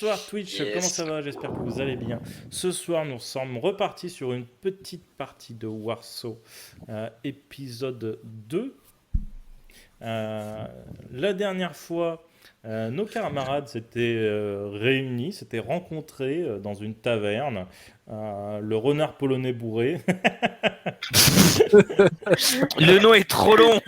Bonsoir Twitch, comment ça va? J'espère que vous allez bien. Ce soir, nous sommes repartis sur une petite partie de Warsaw, épisode 2. La dernière fois, nos camarades s'étaient réunis, s'étaient rencontrés dans une taverne. Le renard polonais bourré. Le nom est trop long.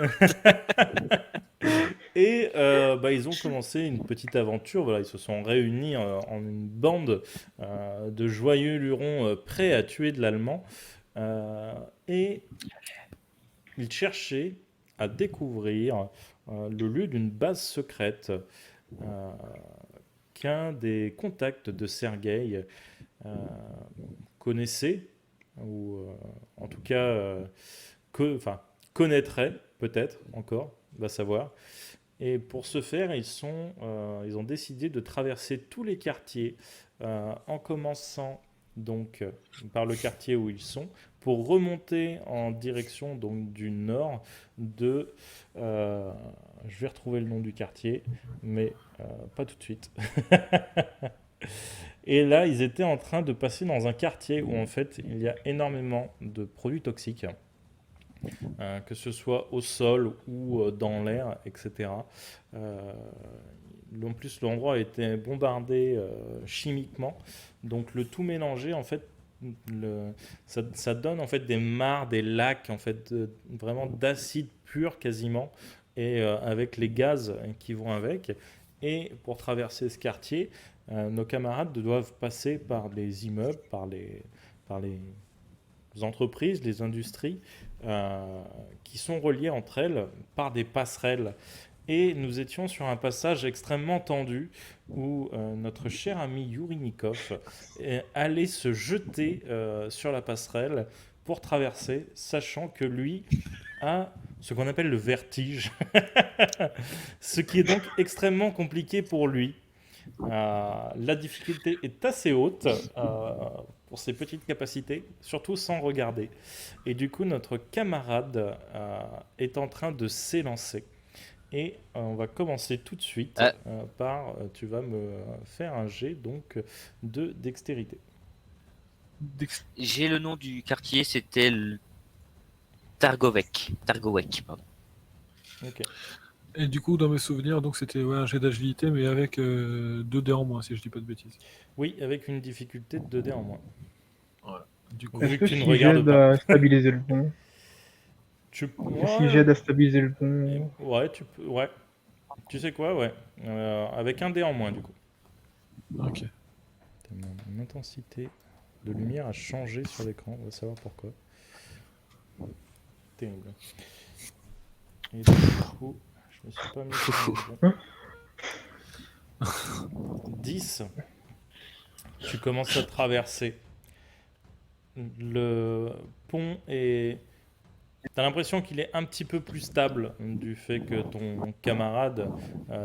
Et ils ont commencé une petite aventure. Voilà, ils se sont réunis en une bande de joyeux lurons prêts à tuer de l'allemand. Et ils cherchaient à découvrir le lieu d'une base secrète euh, qu'un des contacts de Sergueï connaissait, ou en tout cas connaîtrait peut-être encore, va savoir. Et pour ce faire, ils ont décidé de traverser tous les quartiers, en commençant donc par le quartier où ils sont, pour remonter en direction donc du nord de. Je vais retrouver le nom du quartier, mais pas tout de suite. Et là, ils étaient en train de passer dans un quartier où en fait il y a énormément de produits toxiques. Que ce soit au sol ou dans l'air, etc. En plus, l'endroit a été bombardé chimiquement, donc le tout mélangé, en fait, ça donne en fait des mares, des lacs, en fait, vraiment d'acide pur quasiment, et avec les gaz qui vont avec. Et pour traverser ce quartier, nos camarades doivent passer par les immeubles, par les entreprises, les industries, qui sont reliées entre elles par des passerelles. Et nous étions sur un passage extrêmement tendu où notre cher ami Yurinikov allait se jeter sur la passerelle pour traverser, sachant que lui a ce qu'on appelle le vertige, ce qui est donc extrêmement compliqué pour lui. La difficulté est assez haute pour ses petites capacités, surtout sans regarder. Et du coup, notre camarade est en train de s'élancer. Et on va commencer tout de suite par, tu vas me faire un jet donc de dextérité. J'ai le nom du quartier, c'était Targovec, pardon. Ok. Et du coup, dans mes souvenirs, donc c'était un jet d'agilité, mais avec 2 dés en moins, si je dis pas de bêtises. Oui, avec une difficulté de 2 dés en moins. Voilà. Du coup, Vu Est-ce que que tu ne si regardes j'aide pas. à stabiliser le pont, Tu... si j'aide à stabiliser le pont, Ouais, tu peux. Ouais. Tu sais quoi, ouais. Avec un dé en moins, du coup. ok. Mon intensité de lumière a changé sur l'écran, on va savoir pourquoi. Terrible. Et du coup, je me suis pas mis sur le bon. 10. Tu commences à traverser. Le pont est... T'as l'impression qu'il est un petit peu plus stable du fait que ton camarade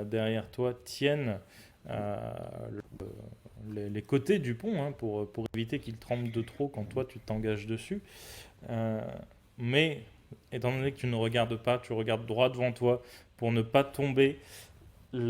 derrière toi tienne les côtés du pont pour éviter qu'il tremble de trop quand toi tu t'engages dessus. Mais étant donné que tu ne regardes pas, tu regardes droit devant toi pour ne pas tomber. Il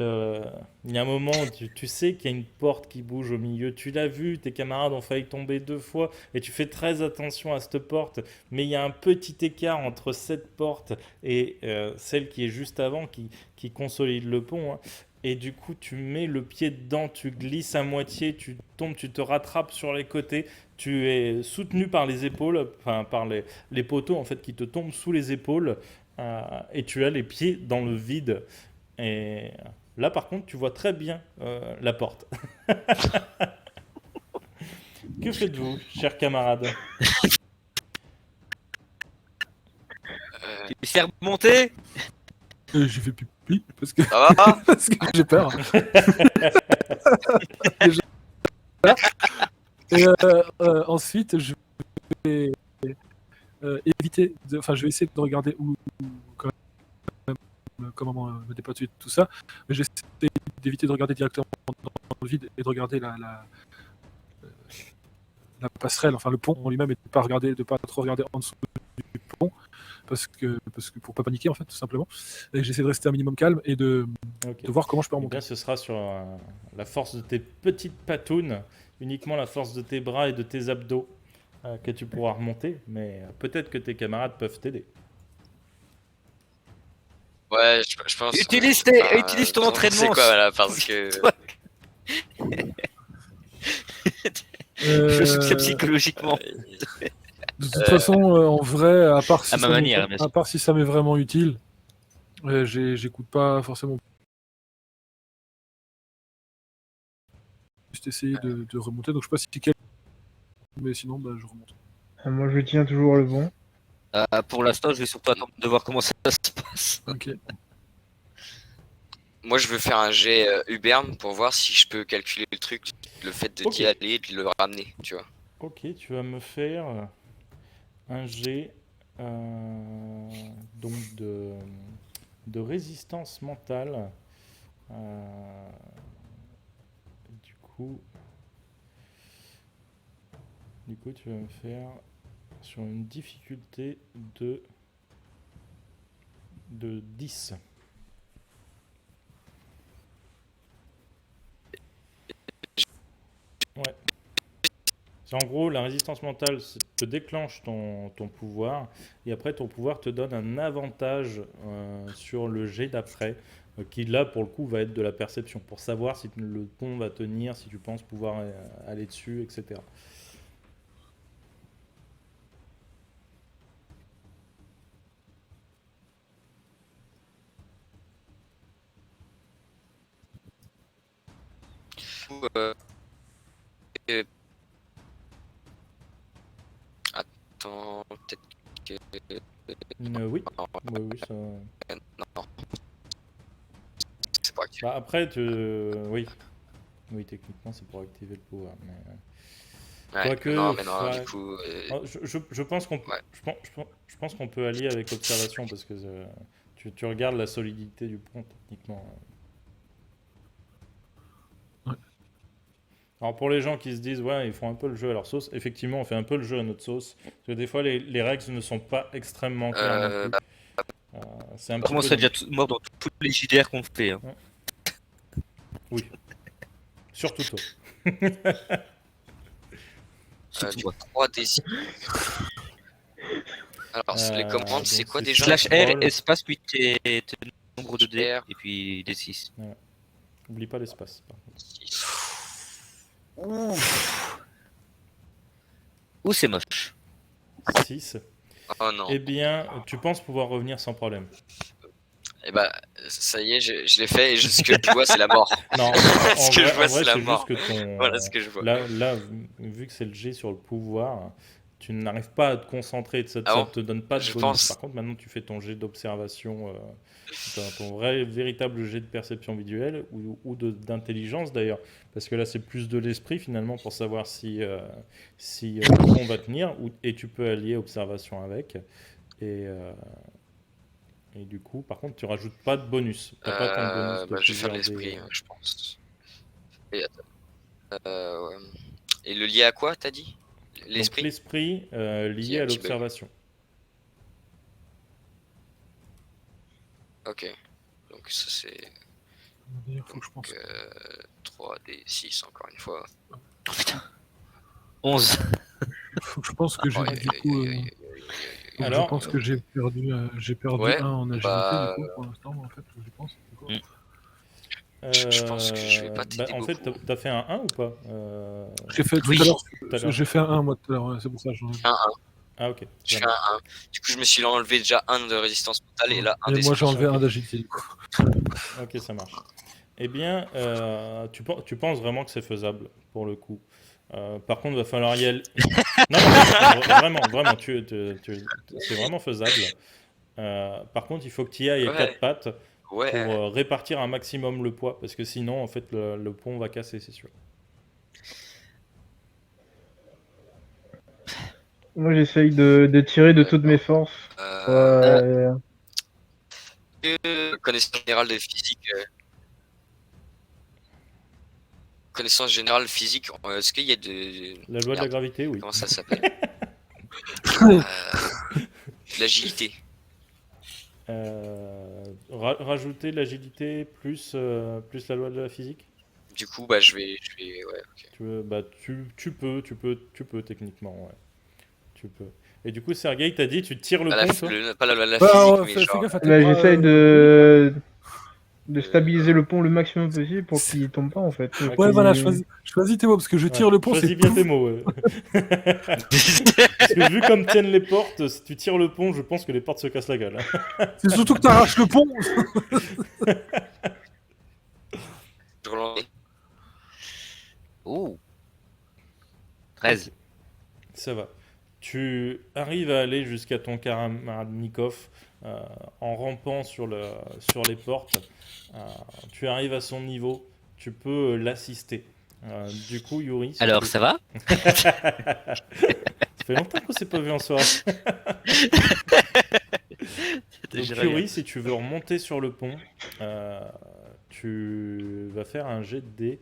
y a un moment où tu sais qu'il y a une porte qui bouge au milieu. Tu l'as vu, tes camarades ont failli tomber 2 fois et tu fais très attention à cette porte. Mais il y a un petit écart entre cette porte et celle qui est juste avant qui consolide le pont. Et du coup, tu mets le pied dedans, tu glisses à moitié, tu tombes, tu te rattrapes sur les côtés. Tu es soutenu par les épaules, enfin par les poteaux en fait qui te tombent sous les épaules et tu as les pieds dans le vide. Et là, par contre, tu vois très bien la porte. Que faites-vous, chers camarades? Tu sais remonter? J'ai fait pipi parce que, Ça va? parce que j'ai peur. Et ensuite, je vais éviter, enfin, je vais essayer de regarder où quand même, comment me déplacer tout ça, mais j'essaie d'éviter de regarder directement dans le vide et de regarder la passerelle, enfin le pont en lui-même, et de pas trop regarder en dessous du pont, parce que pour pas paniquer en fait tout simplement. Et j'essaie de rester un minimum calme et de Ok. voir comment je peux Eh remonter. bien, ce sera sur la force de tes petites patounes, uniquement la force de tes bras et de tes abdos que tu pourras remonter, mais peut-être que tes camarades peuvent t'aider. Ouais, je pense. Utilise ton t'en pensais entraînement. quoi là, parce que. Je soutiens Euh, psychologiquement. De toute façon, en vrai, à part si À ma ça manière, m'est- bien à sûr. part si ça m'est vraiment utile, j'écoute pas forcément. Juste essayer de remonter. Donc je sais pas si c'est quel, mais sinon bah, je remonte. Moi, je tiens toujours le bon. Pour l'instant, je vais surtout attendre de voir comment ça se passe. Ok. Moi, je veux faire un jet Uberm pour voir si je peux calculer le truc, le fait de Ok. d'y aller et de le ramener, tu vois. Ok, tu vas me faire un jet donc de résistance mentale. Du coup, tu vas me faire sur une difficulté de 10. Ouais. En gros, la résistance mentale te déclenche ton pouvoir, et après ton pouvoir te donne un avantage sur le jet d'après, qui là pour le coup va être de la perception, pour savoir si le pont va tenir, si tu penses pouvoir aller dessus, etc. Euh, euh, Attends, peut-être que. Oui, Non, oui, ça... non, c'est pas actif. Bah, après, oui, techniquement c'est pour activer le pouvoir, mais... Ouais, Quoique, non, mais non, enfin, du coup. je pense qu'on Ouais. je pense qu'on peut allier avec observation, parce que tu regardes la solidité du pont techniquement. Ouais. Alors pour les gens qui se disent ouais ils font un peu le jeu à leur sauce, effectivement on fait un peu le jeu à notre sauce, parce que des fois les règles ne sont pas extrêmement claires non Euh, plus. C'est un petit Comment peu ça déjà mort dans tous les JDR qu'on fait. Hein. oui, surtout toi. du 3D6. Alors, les commandes, c'est donc quoi c'est déjà? Slash R, roll. espace, puis tes nombre de dés, R. et puis des 6. Oublie pas l'espace par contre. 6. Ouh, c'est moche. 6. Oh non. Eh bien tu penses pouvoir revenir sans problème. Et bah, ça y est, je l'ai fait et ce que je vois, c'est la mort. Non, Ce que je vois, en vrai c'est la c'est mort. juste que Voilà ce que je vois. là, vu que c'est le G sur le pouvoir, tu n'arrives pas à te concentrer, ça Ah bon te donne pas de Je bonus. pense. Par contre, maintenant tu fais ton jet d'observation, ton vrai, véritable jet de perception visuelle ou d'intelligence d'ailleurs, parce que là c'est plus de l'esprit finalement pour savoir si le pont va tenir, et tu peux allier observation avec. Et du coup, par contre, tu rajoutes pas de bonus. T'as pas ton bonus de Bah, je vais faire plusieurs l'esprit, dés. je pense. Et, ouais. Et le lié à quoi, t'as dit? Donc L'esprit? l'esprit lié a à un petit bug. l'observation. Ok. Donc ça c'est Il faut que je pense. 3D6 encore une fois. Oh putain. 11. Faut que je pense que j'ai Oh, du coup. Alors, je pense que j'ai perdu Ouais, 1 en agilité bah, du coup pour l'instant en fait je pense. Du coup. je pense que je vais pas t'aider en fait, beaucoup. t'as fait un 1 ou pas J'ai fait tout Oui. à l'heure. Tout à l'heure. J'ai fait un 1 moi tout à l'heure, ouais, c'est pour ça. J'en ai... Un 1. Ah ok. Je ça fais un marche. 1. Du coup, je me suis enlevé déjà 1 de résistance mentale et là 1 Et moi j'ai enlevé Ok. 1 d'agilité du coup. Ok, ça marche. Eh bien, tu penses vraiment que c'est faisable pour le coup. Par contre, il va falloir y aller. Non, vraiment, c'est vraiment faisable. Par contre, il faut que tu y ailles à Ouais. quatre pattes Ouais. pour répartir un maximum le poids, parce que sinon, en fait, le pont va casser, c'est sûr. Moi, j'essaye de tirer de toutes mes forces. Euh, Connaissance générale de physique. Connaissance générale physique. Est-ce qu'il y a de. La loi de la Merde. gravité, oui. Comment ça s'appelle De l'agilité. Rajouter l'agilité plus la loi de la physique. Du coup, bah, je vais, ouais, ok. Tu veux, bah, tu peux techniquement, ouais. Tu peux. Et du coup, Sergei t'a dit, tu tires le Pas pont, toi? pas la loi de la Ouais, physique, ouais, mais fais genre, gaffe à tes Là, bras, j'essaye de stabiliser le pont le maximum possible pour C'est- qu'il tombe pas en fait. Donc, Ouais, voilà, il- choisis tes mots, parce que je tire Ouais. le pont, c'est Choisis bien pouf. tes mots, ouais. Parce que vu comme tiennent les portes, si tu tires le pont, je pense que les portes se cassent la gueule, hein. C'est surtout que t'arraches le pont. je relance. Ouh. 13. Ça va. Tu arrives à aller jusqu'à ton camarade Nikov en rampant sur les portes. Tu arrives à son niveau. Tu peux l'assister. Du coup, Yuri. si Alors, tu- ça va? Ça fait longtemps qu'on s'est pas vu en soirée. Donc, J'ai rien. Yuri, si tu veux remonter sur le pont, tu vas faire un jet de dés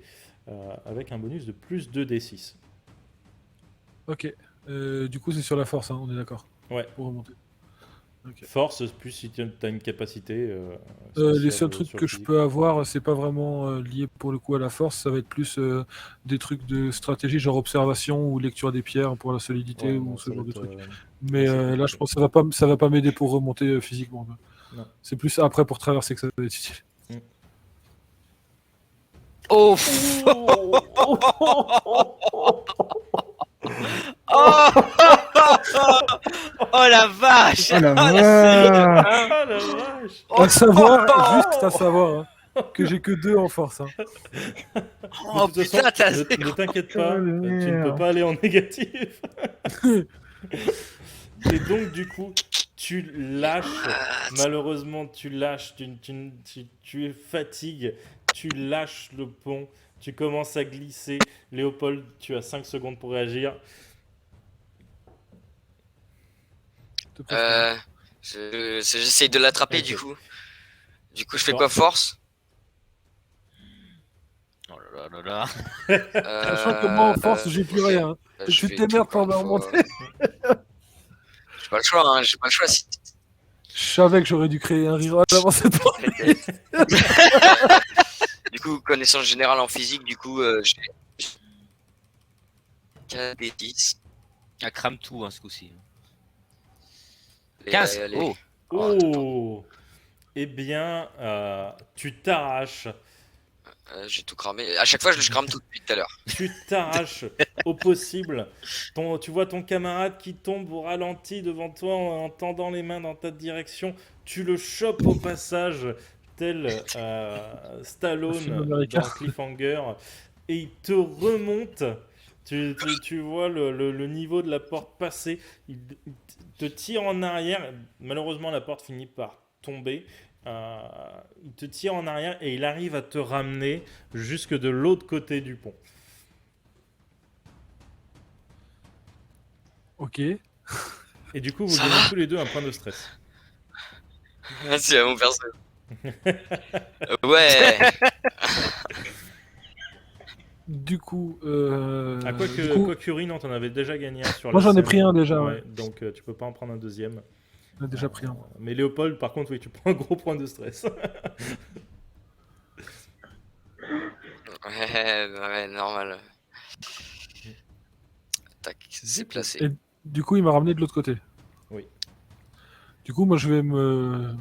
avec un bonus de plus 2d6. Ok. Du coup, c'est sur la force, hein, on est d'accord. Ouais. Pour remonter. Ok. Force, plus si tu as une capacité. Les spéciale seuls trucs sur que je physique. peux avoir, c'est pas vraiment lié pour le coup à la force, ça va être plus des trucs de stratégie, genre observation ou lecture des pierres pour la solidité Ouais, ou non, ce ça genre va de être, trucs. Mais c'est là, compliqué. je pense que ça va pas m'aider pour remonter physiquement. Non. C'est plus après pour traverser que ça va être utile. Oh, oh, oh la vache! Oh la Ah, vache! Ah la vache! À savoir, juste à savoir, hein, que j'ai que 2 en force. Hein. Oh De toute putain, façon, t'as ne t'inquiète pas, Putain de tu ne peux merde. pas aller en négatif. Et donc, du coup, tu lâches, malheureusement, tu lâches, tu fatigues, tu lâches le pont, tu commences à glisser. Léopold, tu as 5 secondes pour réagir. Te pose pas. J'essaye de l'attraper Ok. du coup. Du coup, je fais Bon. quoi, force? Oh là là là là. Sachant que moi en force, j'ai plus ok. rien. Hein. Bah, Tu je te fais démerdes tout, quoi, pour me faut, remonter. J'ai pas le choix, hein, j'ai pas le choix. Je savais que j'aurais dû créer un reroll avant cette partie. Du coup, connaissance générale en physique, du coup, j'ai 4 des 10. Ah, crame tout, hein, ce coup-ci. Allez, 15. allez, allez. Oh. Oh! Eh bien, tu t'arraches. J'ai tout cramé. À chaque fois, je crame tout depuis tout à l'heure. Tu t'arraches au possible. Tu vois ton camarade qui tombe au ralenti devant toi en tendant les mains dans ta direction. Tu le chopes au passage, tel Un film Stallone américain. dans Cliffhanger, et il te remonte. Tu vois le niveau de la porte passer. Il te tire en arrière. Malheureusement, la porte finit par tomber. Il te tire en arrière et il arrive à te ramener jusque de l'autre côté du pont. Ok. Et du coup, vous Ça gagnez va tous les deux un point de stress. Merci à mon perso. Ouais. Du coup, Ah, du coup, quoique Yuri, non, t'en avais déjà gagné un sur moi la j'en ai scène. pris un déjà. Ouais. Donc tu peux pas en prendre un deuxième. J'en ai déjà pris un. Mais Léopold, par contre, oui, tu prends un gros point de stress. Ouais, normal. Tac, c'est coup, placé. Et du coup, il m'a ramené de l'autre côté. Oui. Du coup, moi je vais me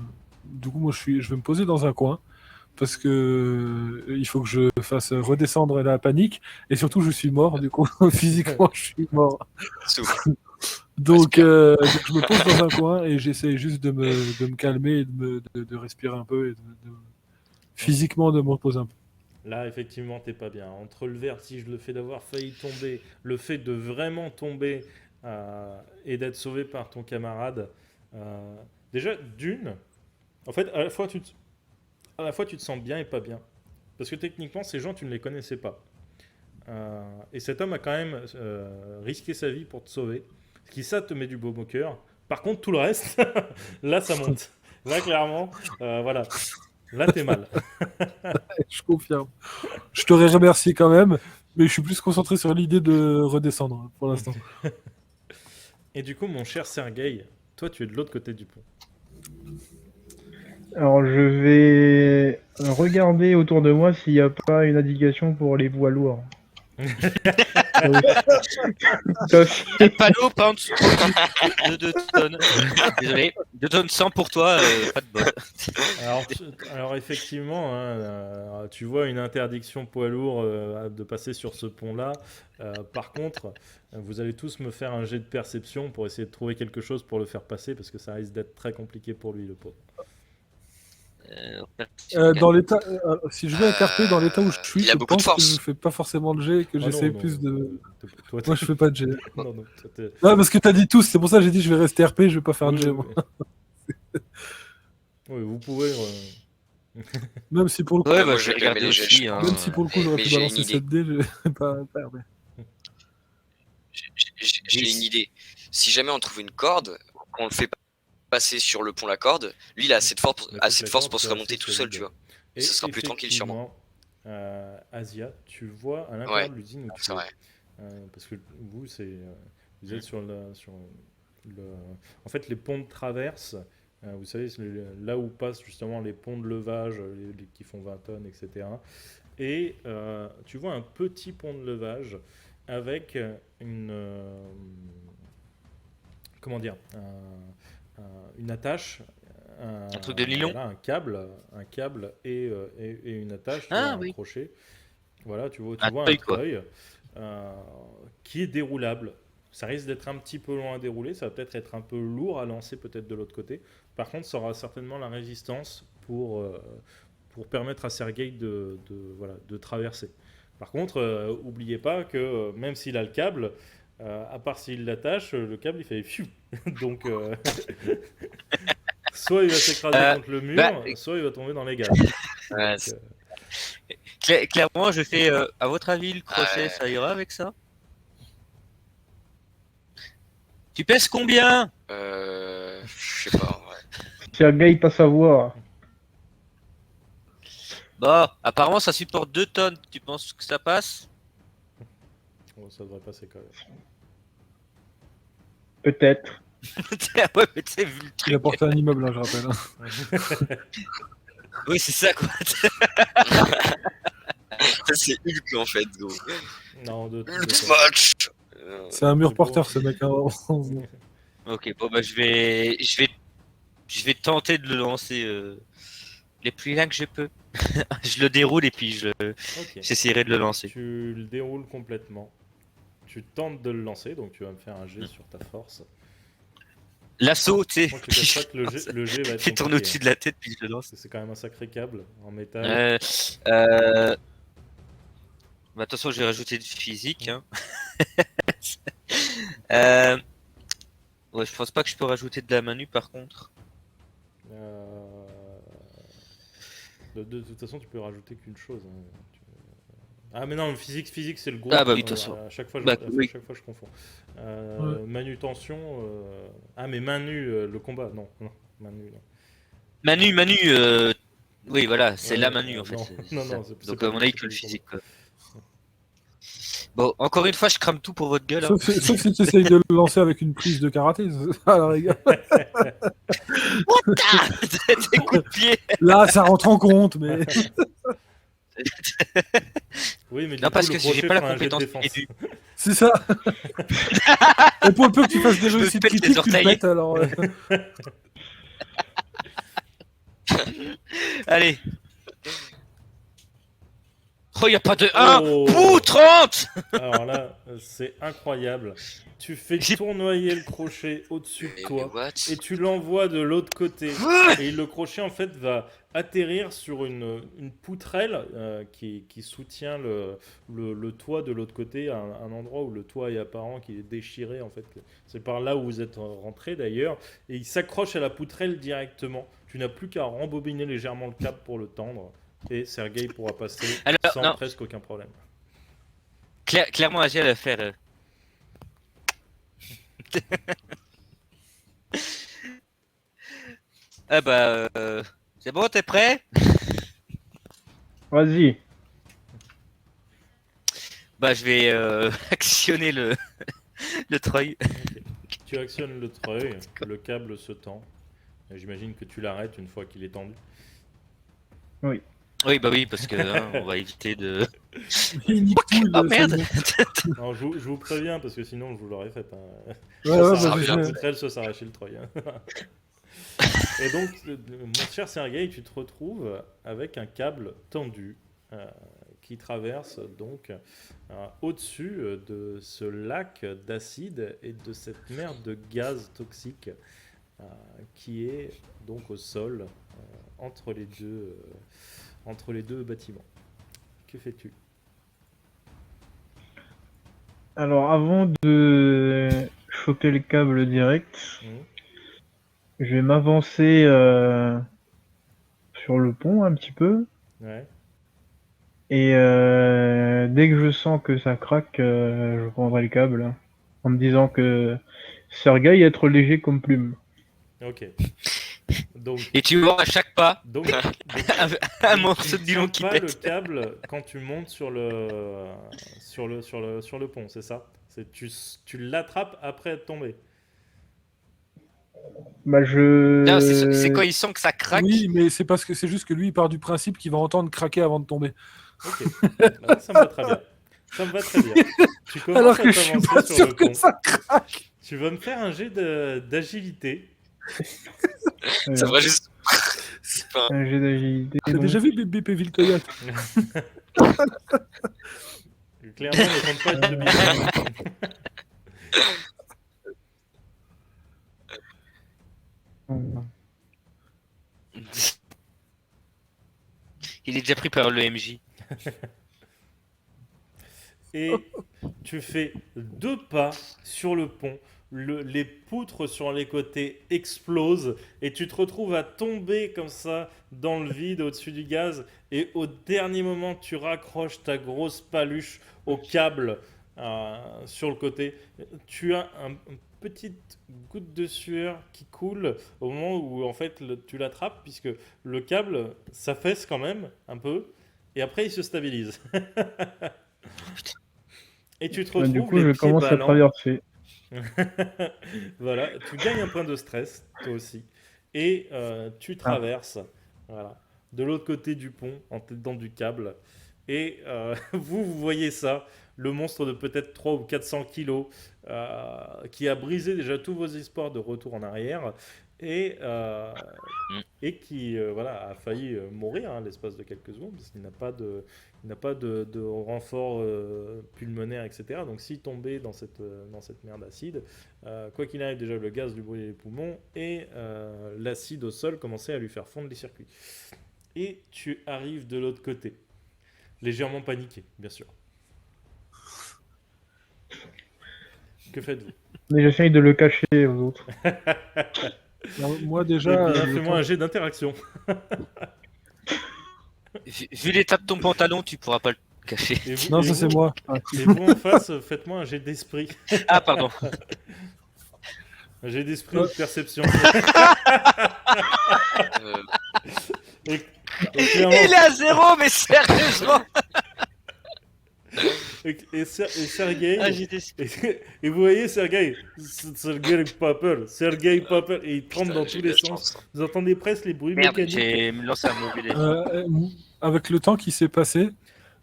poser dans un coin parce que il faut que je fasse redescendre la panique et surtout je suis mort du coup physiquement je suis mort. Souffle. Donc, Respire. je me pose dans un coin et j'essaie juste de me calmer et de respirer un peu et physiquement de me reposer un peu. Là, effectivement, t'es pas bien. Entre le vertige, le fait d'avoir failli tomber, le fait de vraiment tomber et d'être sauvé par ton camarade. Déjà, en fait, à la fois tu te sens bien et pas bien. Parce que techniquement, ces gens, tu ne les connaissais pas. Et cet homme a quand même risqué sa vie pour te sauver. Ce qui, ça, te met du baume au cœur. Par contre, tout le reste, là, ça monte. Là, clairement, voilà. Là, t'es mal. Je confirme. Je t'aurais remercié quand même, mais je suis plus concentré sur l'idée de redescendre pour l'instant. Et du coup, mon cher Sergueï, toi, tu es de l'autre côté du pont. Alors je vais regarder autour de moi s'il n'y a pas une indication pour les poids lourds. Ça aussi. Un panneau pas en dessous de 2 tonnes. Désolé, 2 tonnes 100 pour toi, pas de bol. Alors effectivement, hein, tu vois une interdiction poids lourd de passer sur ce pont-là. Par contre, vous allez tous me faire un jet de perception pour essayer de trouver quelque chose pour le faire passer, parce que ça risque d'être très compliqué pour lui, le pauvre. Dans l'état, si je vais interpeller dans l'état où je suis, il a je beaucoup de pense que force. je fais pas forcément de jet, que Ah j'essaie non, plus de. Toi, Moi, je fais pas de jet. non, non, toi, t'es- Non, parce que t'as dit tous, c'est pour ça que j'ai dit je vais rester RP, je vais pas faire de Oui, jet. oui, Moi. oui. Oui, vous pouvez. Même si pour le coup, Ouais, moi, bah je je vais vais calmer regarder les jets, aussi. je Hein. pense. même si pour le coup j'aurais mais pu j'ai balancer une idée. 7 dés, je vais pas RP. J'ai une idée. Si jamais on trouve une corde, qu'on le fait passer sur le pont la corde, lui il a assez de force pour se remonter tout seul, tu vois. Et Ce sera plus tranquille sûrement. effectivement, Asia, tu vois à l'intérieur Ouais, de l'usine où tu c'est es. vrai. Parce que vous, vous êtes sur en fait, les ponts de traverse. Vous savez, c'est là où passent justement les ponts de levage qui font 20 tonnes, etc. Et tu vois un petit pont de levage avec comment dire, une attache, Un truc de nylon. voilà, un câble et une attache, tu Ah, vois, un oui. crochet. Voilà, tu vois Un un treuil, quoi. treuil qui est déroulable. Ça risque d'être un petit peu long à dérouler, ça va peut-être être un peu lourd à lancer peut-être de l'autre côté. Par contre, ça aura certainement la résistance pour permettre à Sergei voilà, de traverser. Par contre, oubliez pas que même s'il a le câble, à part s'il l'attache, le câble il fait fiou. Donc, soit il va s'écraser contre le mur, bah, soit il va tomber dans les gaz. Ouais, Donc, clairement, je fais. À votre avis, le crochet, Ouais. ça ira avec ça? Tu pèses combien? Je sais pas, ouais. Sergei pas savoir. Bah, apparemment, ça supporte 2 tonnes. Tu penses que ça passe? bon, ça devrait passer quand même. Peut-être. Ouais, mais tu sais, vu le Il truc. a porté un immeuble, hein, je rappelle. Hein. Oui, c'est ça, quoi. Ça, c'est Hulk en fait, gros. Non, Hulk smash. C'est un mur C'est beau. porteur, ce mec. Hein. Ok, bon, bah, je vais tenter de le lancer les plus loin que je peux. Je le déroule et puis Ok. j'essaierai de le lancer. Tu le déroules complètement. Tu tentes de le lancer, donc tu vas me faire un jet sur ta force. L'assaut, tu sais. Moi, je te cache pas que le jet va être Fait tourner compliqué, au-dessus de la tête puis je le lance. parce que c'est quand même un sacré câble en métal. Bah, attention, je vais rajouter du physique. Hein. Ouais, je pense pas que je peux rajouter de la main nue par contre. De toute façon, tu peux rajouter qu'une chose. Hein. Ah, mais non, le physique, c'est le gros. Ah, bah oui, de toute façon. À chaque fois, Bah, oui. chaque fois, je confonds. Ouais. Manutention. Ah, mais main nue, le combat. Non, non, main nue, non. Main nue, oui, voilà, c'est Ouais, la main nue en fait. non, c'est non, ça. non, c'est Donc, pas à mon du- avis, c'est que pas le du physique. Quoi. Bon, encore une fois, je crame tout pour votre gueule. Hein. Sauf si tu essayes de le lancer avec une prise de karaté. À la rigueur. Des coups de pied. Là, ça rentre en compte, mais. Oui, mais du Non, coup, parce le que si j'ai crochet pas la fera un jet de compétence défense. début. C'est ça. Et pour le peu que tu fasses des Je me réussites pète les critiques, tu le orteils. pètes alors. Allez. Oh, y a pas de 1 Oh. Ouh, 30. Alors là, c'est incroyable. Tu fais J'ai- tournoyer le crochet au-dessus de Mais toi what? et tu l'envoies de l'autre côté. Et le crochet, en fait, va atterrir sur une poutrelle qui soutient le toit de l'autre côté, un endroit où le toit est apparent, qui est déchiré, en fait. C'est par là où vous êtes rentré, d'ailleurs. Et il s'accroche à la poutrelle directement. Tu n'as plus qu'à rembobiner légèrement le câble pour le tendre. Et Sergei pourra passer Alors, sans non. presque aucun problème. Clairement, Asia va faire. Ah bah, c'est bon, t'es prêt? Vas-y. Bah, je vais actionner le treuil. Tu actionnes le treuil, le câble se tend, J'imagine que tu l'arrêtes une fois qu'il est tendu. Oui, bah oui, parce que on va éviter de. Il nique tout, Oh merde. Non, je vous préviens parce que sinon je vous l'aurais fait. Ouais, ouais, Ça bah, revient. je- Très se s'arracher le treuil. Et donc, mon cher Sergueï, tu te retrouves avec un câble tendu qui traverse donc au-dessus de ce lac d'acide et de cette mer de gaz toxique qui est donc au sol entre les deux bâtiments. Que fais-tu? Alors, avant de choper le câble direct, Mhm. je vais m'avancer sur le pont un petit peu. Ouais. Et dès que je sens que ça craque, je prendrai le câble. Hein, en me disant que Sergueï est trop léger comme plume. Ok. Donc, Et tu vois à chaque pas donc, un tu morceau de tiens nylon qui pas le pète. câble quand tu montes sur le pont, c'est ça? Tu l'attrapes après être tombé. Bah, Non, c'est quand je. il sent que ça craque. Oui, mais c'est parce que c'est juste que lui, il part du principe qu'il va entendre craquer avant de tomber. Ok. Là, ça me va très bien. Ça me va très bien. Tu commences Alors à que je suis t'avancer pas sur sûr le que pont. ça craque. Tu vas me faire un jet d'agilité. Ça va juste. Enfin, Un jet d'agilité. T'as donc. déjà vu BP Viltoyat? Clairement, ne compte pas être le bilan. Il est déjà pris par le MJ. Et tu fais 2 pas sur le pont. Les poutres sur les côtés explosent et tu te retrouves à tomber comme ça dans le vide au-dessus du gaz. Et au dernier moment, tu raccroches ta grosse paluche au câble sur le côté. Tu as une petite goutte de sueur qui coule au moment où en fait tu l'attrapes, puisque le câble s'affaisse quand même un peu et après il se stabilise. Et tu te Bah, du retrouves coup, les je pieds commence à ballants. traverser. Voilà, tu gagnes un point de stress, toi aussi. Et tu traverses, voilà, de l'autre côté du pont, en tête dans du câble. Et vous voyez ça, le monstre de peut-être 300 ou 400 kilos, qui a brisé déjà tous vos espoirs de retour en arrière. Et, et qui voilà, a failli mourir l'espace de quelques secondes, parce qu'il n'a pas de renfort pulmonaire, etc. Donc s'il tombait dans cette mer d'acide, quoi qu'il arrive, déjà le gaz lui brûlait les poumons et l'acide au sol commençait à lui faire fondre les circuits. Et tu arrives de l'autre côté, légèrement paniqué, bien sûr. Que faites-vous? Mais j'essaye de le cacher aux autres. Alors, moi, Eh déjà, bien, fais-moi un jet d'interaction. Vu l'état de ton pantalon, tu pourras pas le cacher. Et vous, non, et ça vous- c'est moi. Et vous en face, faites-moi un jet d'esprit. Ah, pardon. Un jet d'esprit ou de perception. euh, Et clairement, Il est à 0, mais sérieusement. et Sergueï, Ah, j'étais. et vous voyez Sergueï, Sergueï Popper, Sergueï Popper, et il trempe putain, dans j'ai tous de les la sens. chance. Vous entendez presque les bruits Merde, mécaniques. j'ai lancé un mauvais dé. Avec le temps qui s'est passé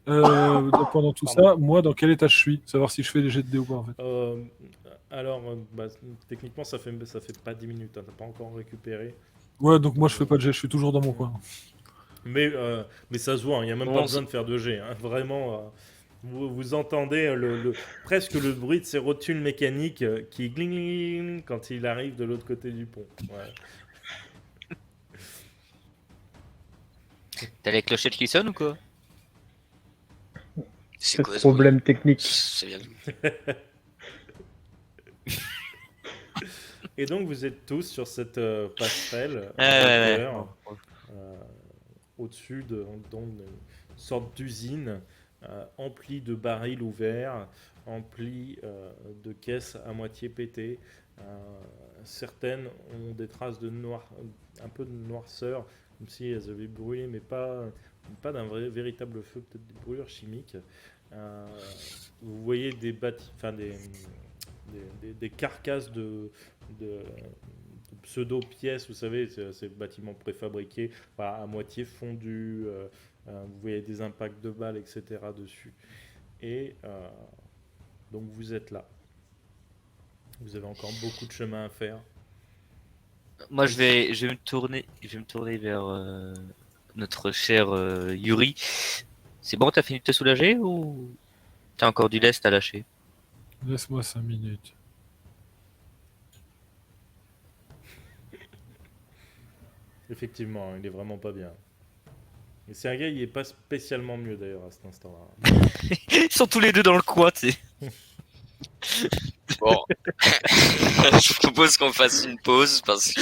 pendant tout Pardon. ça, moi, dans quel état je suis? Savoir si je fais des jets de dés ou pas, en fait. Alors, bah, techniquement, ça fait pas 10 minutes, hein, t'as pas encore récupéré. Ouais, donc moi, je fais pas de jet, je suis toujours dans mon coin. Mais ça se voit, il n'y a même pas 11. besoin de faire de jet. Hein. Vraiment, vous entendez presque le bruit de ces rotules mécaniques qui gling, gling, gling quand il arrive de l'autre côté du pont. Ouais. T'as les clochettes qui sonnent ou quoi? C'est Pas quoi de ce problème bruit technique. C'est bien. Et donc vous êtes tous sur cette passerelle Ouais. vapeur, au-dessus d'une sorte d'usine emplie de barils ouverts, emplie de caisses à moitié pétées. Certaines ont des traces de un peu de noirceur, comme si elles avaient brûlé, mais pas d'un véritable feu, peut-être des brûlures chimiques. Vous voyez des carcasses de pseudo-pièces, vous savez, ces bâtiments préfabriqués, à moitié fondus, vous voyez des impacts de balles, etc. dessus. Et donc vous êtes là. Vous avez encore beaucoup de chemin à faire. Moi, je vais me tourner vers notre cher Yuri. C'est bon, t'as fini de te soulager ou t'as encore du lest à lâcher? Laisse-moi 5 minutes. Effectivement, il est vraiment pas bien. Et Sergei, il est pas spécialement mieux d'ailleurs à cet instant-là. Ils sont tous les deux dans le coin, tu sais. Bon. Je propose qu'on fasse une pause parce que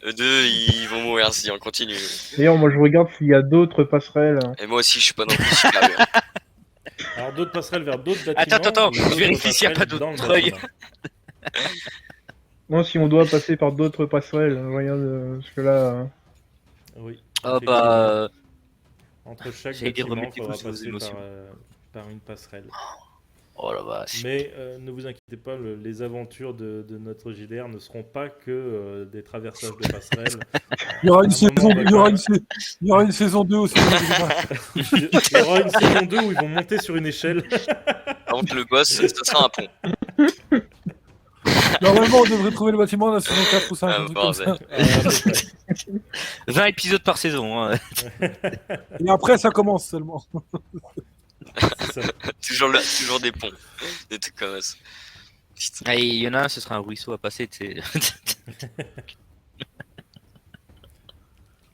eux deux, ils vont mourir si on continue. D'ailleurs, moi je regarde s'il y a d'autres passerelles. Et moi aussi, je suis pas non plus super bien. Alors d'autres passerelles vers d'autres bâtiments. Attends, ou je d'autres vérifie s'il y a pas passerelles dans le d'autres œils. bâtiment. Non, si on doit passer par d'autres passerelles, regarde, parce que là. Oui. Ah effectivement. bah, Entre chaque j'allais dire, bâtiment, il remettez-vous faudra sur vos passer émotions. par une passerelle. oh la vache. Mais ne vous inquiétez pas, les aventures de notre JDR ne seront pas que des traversages de passerelles. Il y aura À une un moment, on va quand même- il y aura une saison 2 aussi. Il y aura une saison 2 où ils vont monter sur une échelle. Par contre, le boss, ce sera un pont. Normalement, on devrait trouver le bâtiment à la saison 4 ou 5. Ah, un truc comme ça. bordel. À peu près. 20 épisodes par saison. Hein. Et après, ça commence seulement. C'est ça. Toujours des ponts. Des trucs comme ça. Putain. Ah, et il y en a un, ce sera un ruisseau à passer, tu sais.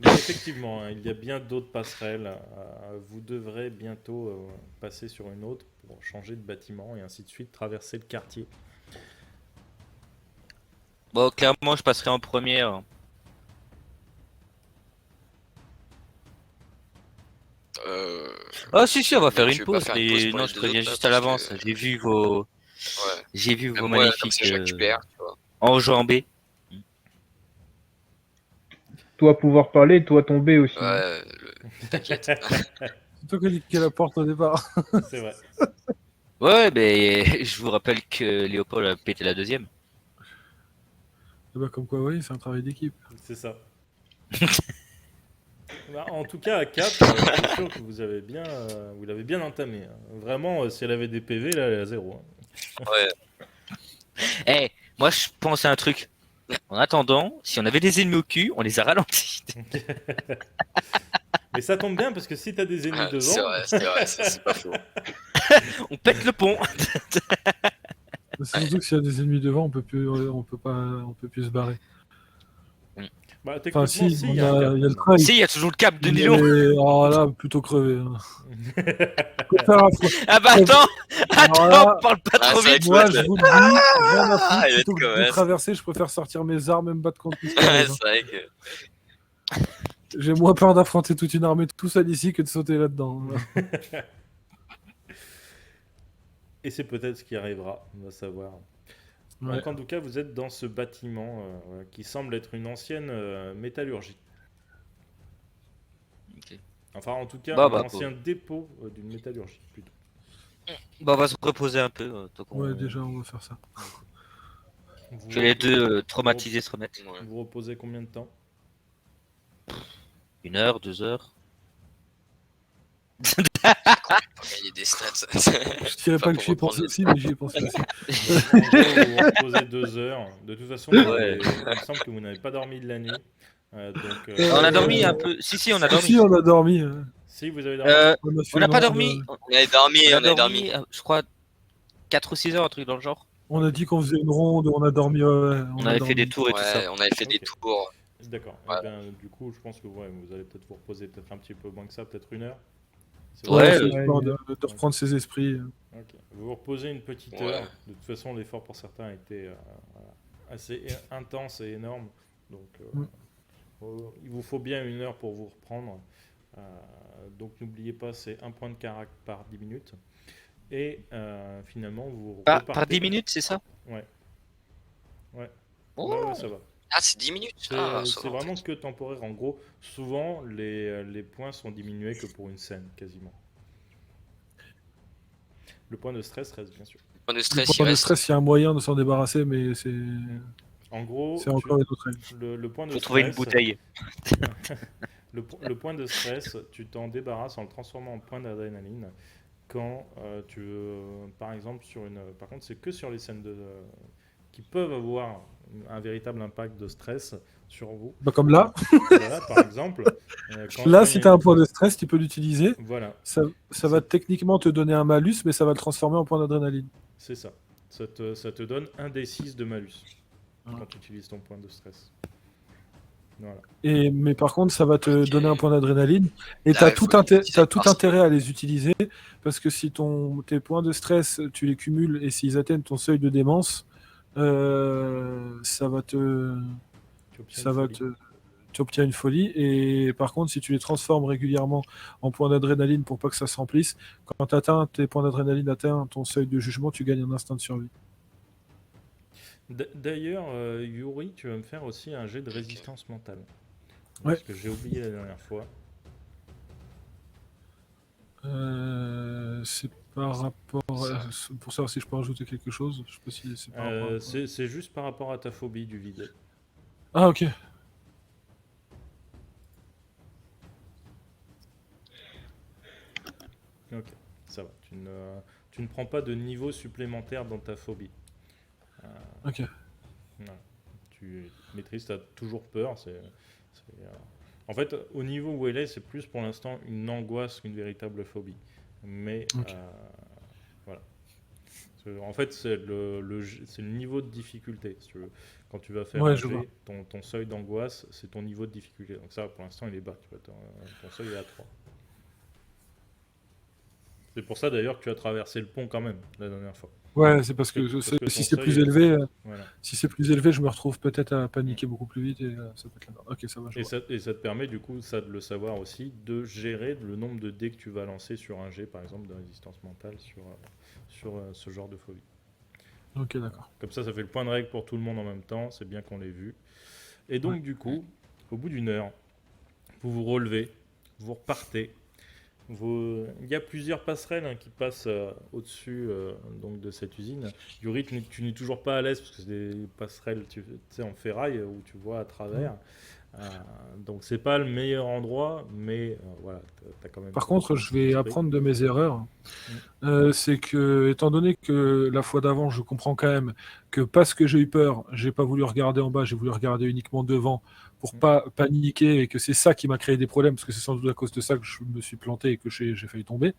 Mais effectivement, il y a bien d'autres passerelles. Vous devrez bientôt passer sur une autre pour changer de bâtiment et ainsi de suite, traverser le quartier. Bon, clairement, je passerai en première. Ah si, on va faire tu une veux pas pause, faire une pause mais pour non, les je deux préviens autres, juste là, à parce l'avance. que- Ouais. J'ai vu vos Même moi, comme magnifiques ça, je récupère, tu vois. enjambées. Toi pouvoir parler, toi tomber aussi. Ouais, t'inquiète. C'est toi qui as dit qu'il y a la porte au départ. C'est vrai. Ouais, mais je vous rappelle que Léopold a pété la deuxième. Et bah, comme quoi, oui, c'est un travail d'équipe. C'est ça. Bah, en tout cas, à 4, c'est sûr que vous l'avez bien entamé. Hein. Vraiment, si elle avait des PV, là, elle est à 0. Hein. Ouais. Eh, moi je pense à un truc. En attendant, si on avait des ennemis au cul, on les a ralentis. Mais ça tombe bien parce que si t'as des ennemis Ah, c'est devant, vrai, ça, c'est pas faux. On pète le pont. C'est surtout que s'il y a des ennemis devant, on peut plus se barrer. bah, Enfin, techniquement, si, si, il il y y a un a cap. le train. Si, il y a toujours le cap de Mais Nilon. alors là, plutôt crevé. Hein. Je préfère affronter- Ah bah attends, Alors là, parle pas trop c'est vite. vrai moi, je vous le dis, rien à foutre, il va plutôt être que de commerce. traverser, je préfère sortir mes armes et me battre contre Ouais, Mystère. c'est vrai que. J'ai moins peur d'affronter toute une armée tout seul ici que de sauter là-dedans. Et c'est peut-être ce qui arrivera, on va savoir. Ouais. Donc, en tout cas, vous êtes dans ce bâtiment qui semble être une ancienne métallurgie. Ok. Enfin, en tout cas, Bah, un bah, ancien dépôt d'une métallurgie, plutôt. Bon, on va se reposer un peu. Tant qu'on- Ouais, déjà, on va faire ça. Vous, Que les deux traumatisés se remettent. Ouais. vous reposez combien de temps? 1 heure, 2 heures. Pour gagner des stats. Je dirais Pas pas que pour j'y ai pensé reprendre aussi, mais j'y ai pensé aussi. En gros, vous reposez 2 heures. De toute façon, Ouais. il me semble que vous n'avez pas dormi de la nuit. Donc, On a dormi un peu. Si, on a dormi. Si, on a dormi. Si, vous avez dormi. On a fait On n'a une pas ronde, dormi. On avait dormi, On a on avait dormi. dormi, je crois, 4 ou 6 heures, un truc dans le genre. On a dit qu'on faisait une ronde, on a dormi. On a avait dormi. fait des tours et tout Ouais, ça. on avait fait des Ok. tours. D'accord. Ouais. Eh bien, du coup, je pense que ouais, vous allez peut-être vous reposer peut-être un petit peu moins que ça, peut-être 1 heure. C'est Ouais, bon. c'est histoire de reprendre ses esprits. Ok. Vous vous reposez une petite Ouais. heure. De toute façon, l'effort pour certains a été voilà, assez intense et énorme. Donc, il vous faut bien 1 heure pour vous reprendre. Donc, n'oubliez pas, c'est 1 point de carac par 10 minutes. Et finalement, vous Par repartez. 10 minutes, c'est ça? Ouais. Ouais. Oh. Ouais, ça va. Ah, c'est 10 minutes. C'est Ah, ça c'est va, en vraiment fait. que temporaire. En gros, souvent, les points sont diminués que pour une scène, quasiment. Le point de stress reste, bien sûr. Point de stress, il Pendant le reste. stress, il y a un moyen de s'en débarrasser, mais c'est. En gros, C'est encore une autre règle. le point de Faut trouver une stress, bouteille. le point de stress, tu t'en débarrasses en le transformant en point d'adrénaline quand tu veux, par exemple, par contre, c'est que sur les scènes qui peuvent avoir un véritable impact de stress sur vous. Bah, comme là, Voilà, par exemple. Quand là, il y si a tu as un une- point de stress, tu peux l'utiliser. Voilà, Ça va techniquement te donner un malus, mais ça va le transformer en point d'adrénaline. c'est ça. Ça te donne un D6 de malus Ah. quand tu utilises ton point de stress. Voilà. Mais par contre, ça va te Ok. donner un point d'adrénaline. Et tu Là, as il tout, faut l'utiliser t'as tout par- intérêt à les utiliser. Parce que si tes points de stress, tu les cumules et s'ils atteignent ton seuil de démence, ça va te. Tu obtiens Ça une va folie. te. Tu obtiens une folie. Et par contre, si tu les transformes régulièrement en points d'adrénaline pour pas que ça se remplisse, quand tes points d'adrénaline atteignent ton seuil de jugement, tu gagnes un instant de survie. D'ailleurs, Yuri, tu vas me faire aussi un jet de résistance mentale. Ouais. Parce que j'ai oublié la dernière fois. C'est par rapport pour savoir si je peux rajouter quelque chose. Je sais pas si c'est par rapport à quoi. C'est juste par rapport à ta phobie du vide. Ah, ok. Ok, ça va. Tu ne prends pas de niveau supplémentaire dans ta phobie. Ok. Voilà. Tu maîtrises, tu as toujours peur. En fait, au niveau où elle est, c'est plus pour l'instant une angoisse qu'une véritable phobie. Mais Ok. voilà. En fait, c'est c'est le niveau de difficulté. Si tu veux. Quand tu vas faire Ouais, un je vois. jet, ton seuil d'angoisse, c'est ton niveau de difficulté. Donc ça, pour l'instant, il est bas. Tu vois, ton seuil est à 3. C'est pour ça d'ailleurs que tu as traversé le pont quand même la dernière fois. Ouais, c'est parce que Parce que si ton c'est seuil plus est- élevé, Voilà. si c'est plus élevé, je me retrouve peut-être à paniquer beaucoup plus vite et ça peut être la merde. Ok, ça va. Je Et vois. ça te permet du coup, ça de le savoir aussi, de gérer le nombre de dés que tu vas lancer sur un jet, par exemple, de résistance mentale sur ce genre de phobie. Ok, d'accord. Comme ça fait le point de règle pour tout le monde en même temps, c'est bien qu'on l'ait vu. Et donc du coup, au bout d'une heure, vous vous relevez, vous repartez. Il y a plusieurs passerelles qui passent au-dessus donc de cette usine. Yuri, tu n'es toujours pas à l'aise parce que c'est des passerelles tu sais, en ferraille où tu vois à travers. Donc c'est pas le meilleur endroit, mais voilà, t'as quand même. Par contre, je vais l'esprit. apprendre de mes erreurs. C'est que, étant donné que la fois d'avant, je comprends quand même que parce que j'ai eu peur, j'ai pas voulu regarder en bas, j'ai voulu regarder uniquement devant pour pas paniquer et que c'est ça qui m'a créé des problèmes, parce que c'est sans doute à cause de ça que je me suis planté et que j'ai failli tomber.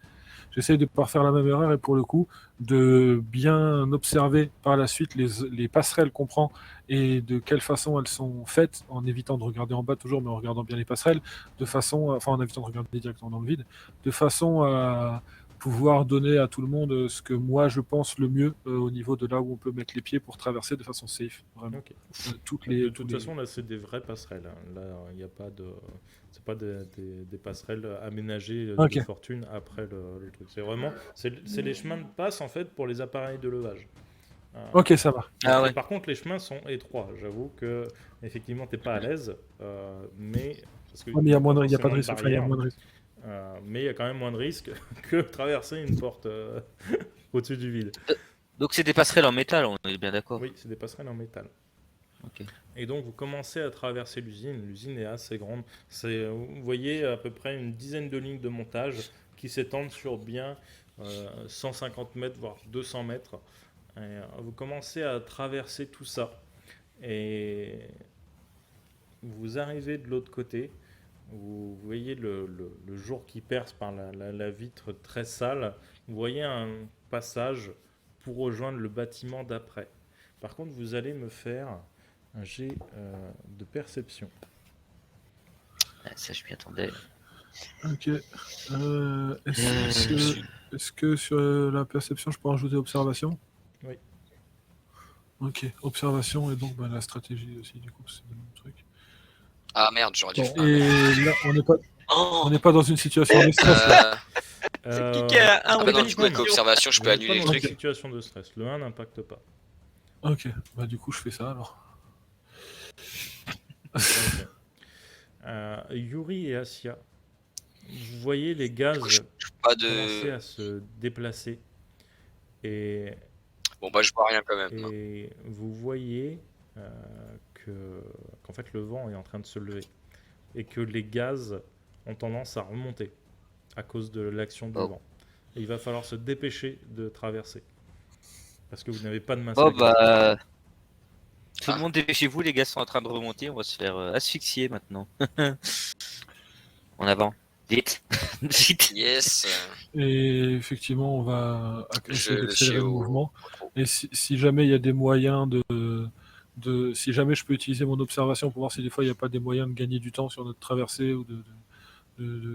J'essaye de ne pas faire la même erreur et pour le coup, de bien observer par la suite les passerelles qu'on prend et de quelle façon elles sont faites, en évitant de regarder en bas toujours, mais en regardant bien les passerelles, en évitant de regarder directement dans le vide, de façon à pouvoir donner à tout le monde ce que moi je pense le mieux au niveau de là où on peut mettre les pieds pour traverser de façon safe, vraiment. Ok. De De toute façon, là, c'est des vraies passerelles. Hein. Là, il n'y a pas de. C'est pas des passerelles aménagées Ok. de fortune après le truc. C'est vraiment. C'est les chemins de passe, en fait, pour les appareils de levage. Ok, ça va. Ah ouais. Par contre, les chemins sont étroits. J'avoue que, effectivement, tu n'es pas à l'aise. Mais. Parce que Ouais, mais il y a pas de forcément risque. Enfin, il y a barrière, moins de risque. mais il y a quand même moins de risques que traverser une porte au-dessus du vide. Donc c'est des passerelles en métal, on est bien d'accord. Oui, c'est des passerelles en métal. Ok. Et donc vous commencez à traverser l'usine. L'usine est assez grande. Vous voyez à peu près une dizaine de lignes de montage qui s'étendent sur bien 150 mètres, voire 200 mètres. Et, vous commencez à traverser tout ça. Et vous arrivez de l'autre côté. Vous voyez le jour qui perce par la vitre très sale. Vous voyez un passage pour rejoindre le bâtiment d'après. Par contre, vous allez me faire un jet de perception. Ah, ça, je m'y attendais. Ok. Est-ce que sur la perception, je peux rajouter observation? Oui. Ok, observation et donc la stratégie aussi, du coup, c'est le même truc. Ah merde, j'aurais dû Bon, faire. et là, Oh on n'est pas dans une situation de stress. Là. C'est qui a un Ah bah non, du coup, avec observation, je Vous peux n'êtes pas annuler le dans une truc. situation de stress. Le 1 n'impacte pas. Ok, bah du coup, je fais ça alors. Ok. Yuri et Asia, vous voyez les gaz Pas commencer de. à se déplacer. Et Bon bah je vois rien quand même. Et vous voyez qu'en fait le vent est en train de se lever et que les gaz ont tendance à remonter à cause de l'action du Oh. vent. Et il va falloir se dépêcher de traverser parce que vous n'avez pas de masse à Oh gaz. bah. Tout le monde dépêchez-vous, les gars sont en train de remonter, on va se faire asphyxier maintenant. En avant. Vite. Vite. Yes. Et effectivement, on va essayer Je d'accélérer suis le au. mouvement. Et si jamais il y a des moyens si jamais je peux utiliser mon observation pour voir si des fois il n'y a pas des moyens de gagner du temps sur notre traversée ou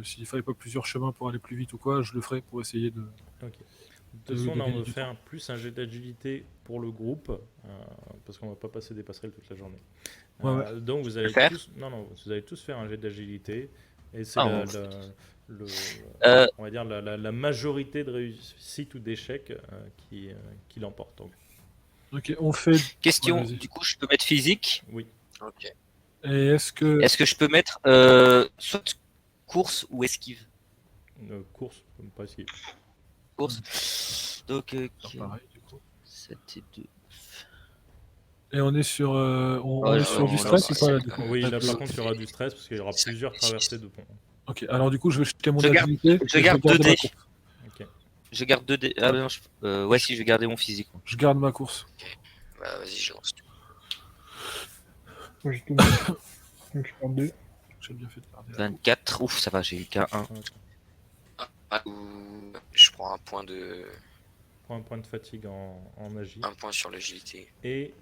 s'il ne fallait pas plusieurs chemins pour aller plus vite ou quoi, je le ferai pour essayer de. Ok. De toute façon, là, on gagner va du faire plus un jet d'agilité pour le groupe, parce qu'on va pas passer des passerelles toute la journée. Ouais, Donc vous allez faire tous, non, vous allez tous faire un jet d'agilité, et c'est Ah, le- Euh, on va dire la majorité de réussite ou d'échec qui l'emporte. Donc, Ok, on fait. Question, Ouais, vas-y. du coup, je peux mettre physique. oui. Ok. Et est-ce que. Est-ce que je peux mettre soit course ou esquive? Course, pas esquive. Course. Donc, faire pareil, du coup. 7 et 2. Et on est sur, on Ouais, est sur on- du on- stress on- ou pas là, du coup Oui, là Parce par que- contre, il y aura du stress parce qu'il y aura plusieurs traversées de pont. Ok, alors du coup, je vais jeter mon Je garde- agilité. je et garde vais garder 2 ma dés. course. Ok. Je garde 2 dés. Ah, non, ouais, si, je vais garder mon physique. moi. Je garde ma course. Bah, vas-y, je lance. Moi, j'ai tout mis. Donc, je prends 2. J'ai bien fait de garder. 24. Ouf, ça va, j'ai eu qu'un 1. Ah, je prends un point Prends un point de fatigue en agi. un point sur l'agilité. Et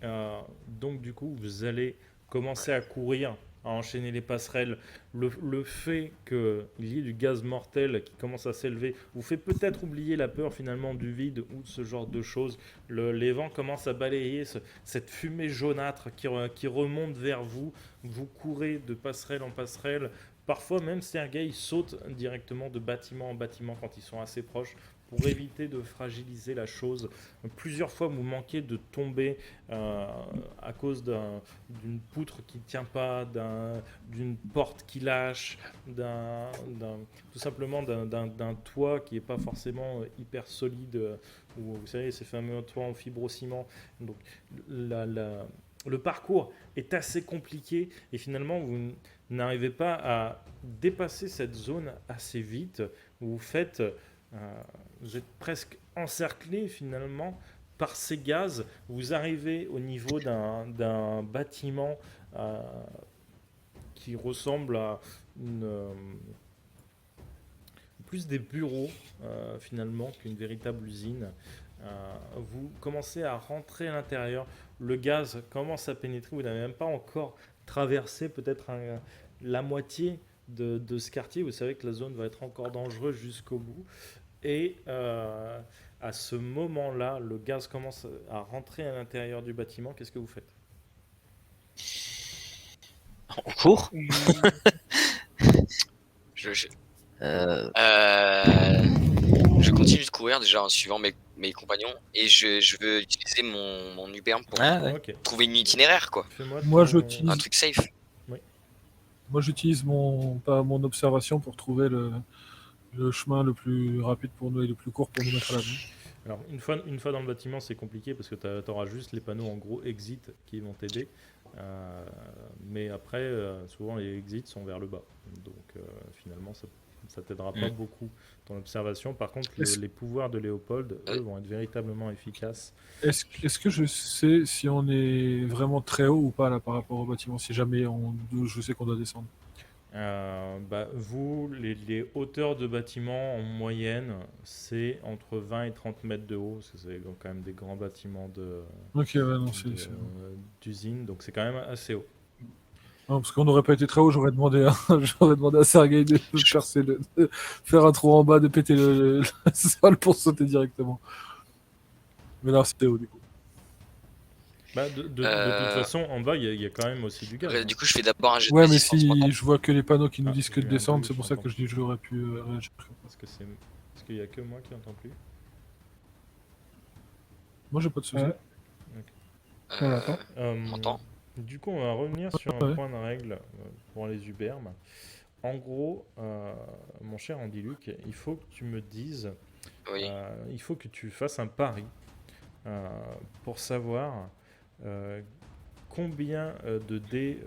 donc du coup, vous allez commencer à courir, à enchaîner les passerelles. Le fait qu'il y ait du gaz mortel qui commence à s'élever vous fait peut-être oublier la peur finalement du vide ou de ce genre de choses. Les vents commencent à balayer cette fumée jaunâtre qui remonte vers vous. Vous courez de passerelle en passerelle. Parfois même Sergei saute directement de bâtiment en bâtiment quand ils sont assez proches pour éviter de fragiliser la chose. Plusieurs fois, vous manquez de tomber à cause d'une poutre qui ne tient pas, d'une porte qui lâche, tout simplement d'un toit qui n'est pas forcément hyper solide, ou vous savez, ces fameux toits en fibrociment. Donc, le parcours est assez compliqué et finalement, vous n'arrivez pas à dépasser cette zone assez vite. Vous faites... vous êtes presque encerclé finalement par ces gaz. Vous arrivez au niveau d'un bâtiment qui ressemble à plus des bureaux finalement qu'une véritable usine. Vous commencez à rentrer à l'intérieur. Le gaz commence à pénétrer. Vous n'avez même pas encore traversé peut-être la moitié de ce quartier. Vous savez que la zone va être encore dangereuse jusqu'au bout. Et à ce moment-là, le gaz commence à rentrer à l'intérieur du bâtiment. Qu'est-ce que vous faites? On court. Je Euh, continue de courir déjà en suivant mes compagnons et je veux utiliser mon Uberm pour Ah ouais. Ok. trouver une itinéraire, quoi. Fais-moi Moi, ton- j'utilise- Un truc safe. Moi, j'utilise mon observation pour trouver le chemin le plus rapide pour nous et le plus court pour nous mettre à l'abri. Alors, une fois dans le bâtiment, c'est compliqué parce que tu auras juste les panneaux en gros exit qui vont t'aider. Mais après, souvent les exits sont vers le bas. Donc finalement, ça t'aidera pas beaucoup ton observation. Par contre, les pouvoirs de Léopold, eux, vont être véritablement efficaces. Est-ce que je sais si on est vraiment très haut ou pas là par rapport au bâtiment, si jamais je sais qu'on doit descendre? Vous, les hauteurs de bâtiments en moyenne, c'est entre 20 et 30 mètres de haut, parce que c'est quand même des grands bâtiments Ok, ouais, non, d'usine, donc c'est quand même assez haut. Non, parce qu'on n'aurait pas été très haut, j'aurais demandé à Sergei de faire un trou en bas, de péter le sol pour sauter directement. Mais là, c'était haut du coup. De toute façon, en bas, il y a quand même aussi du gaz. hein. Du coup, je fais d'abord un jet de Ouais, mais résistance. si je vois que les panneaux qui nous Ah, disent que de j'ai eu un descendre, bruit, c'est pour ça j'entends que je dis que j'aurais pu réagir. Est-ce qu'il y a que moi qui n'entends plus? Moi, j'ai pas de soucis. Ouais. On l'attend. J'entends. Du coup, on va revenir sur un point de règle pour les Ubermes. En gros, mon cher Andy Luc, il faut que tu me dises, Oui. il faut que tu fasses un pari pour savoir combien de dés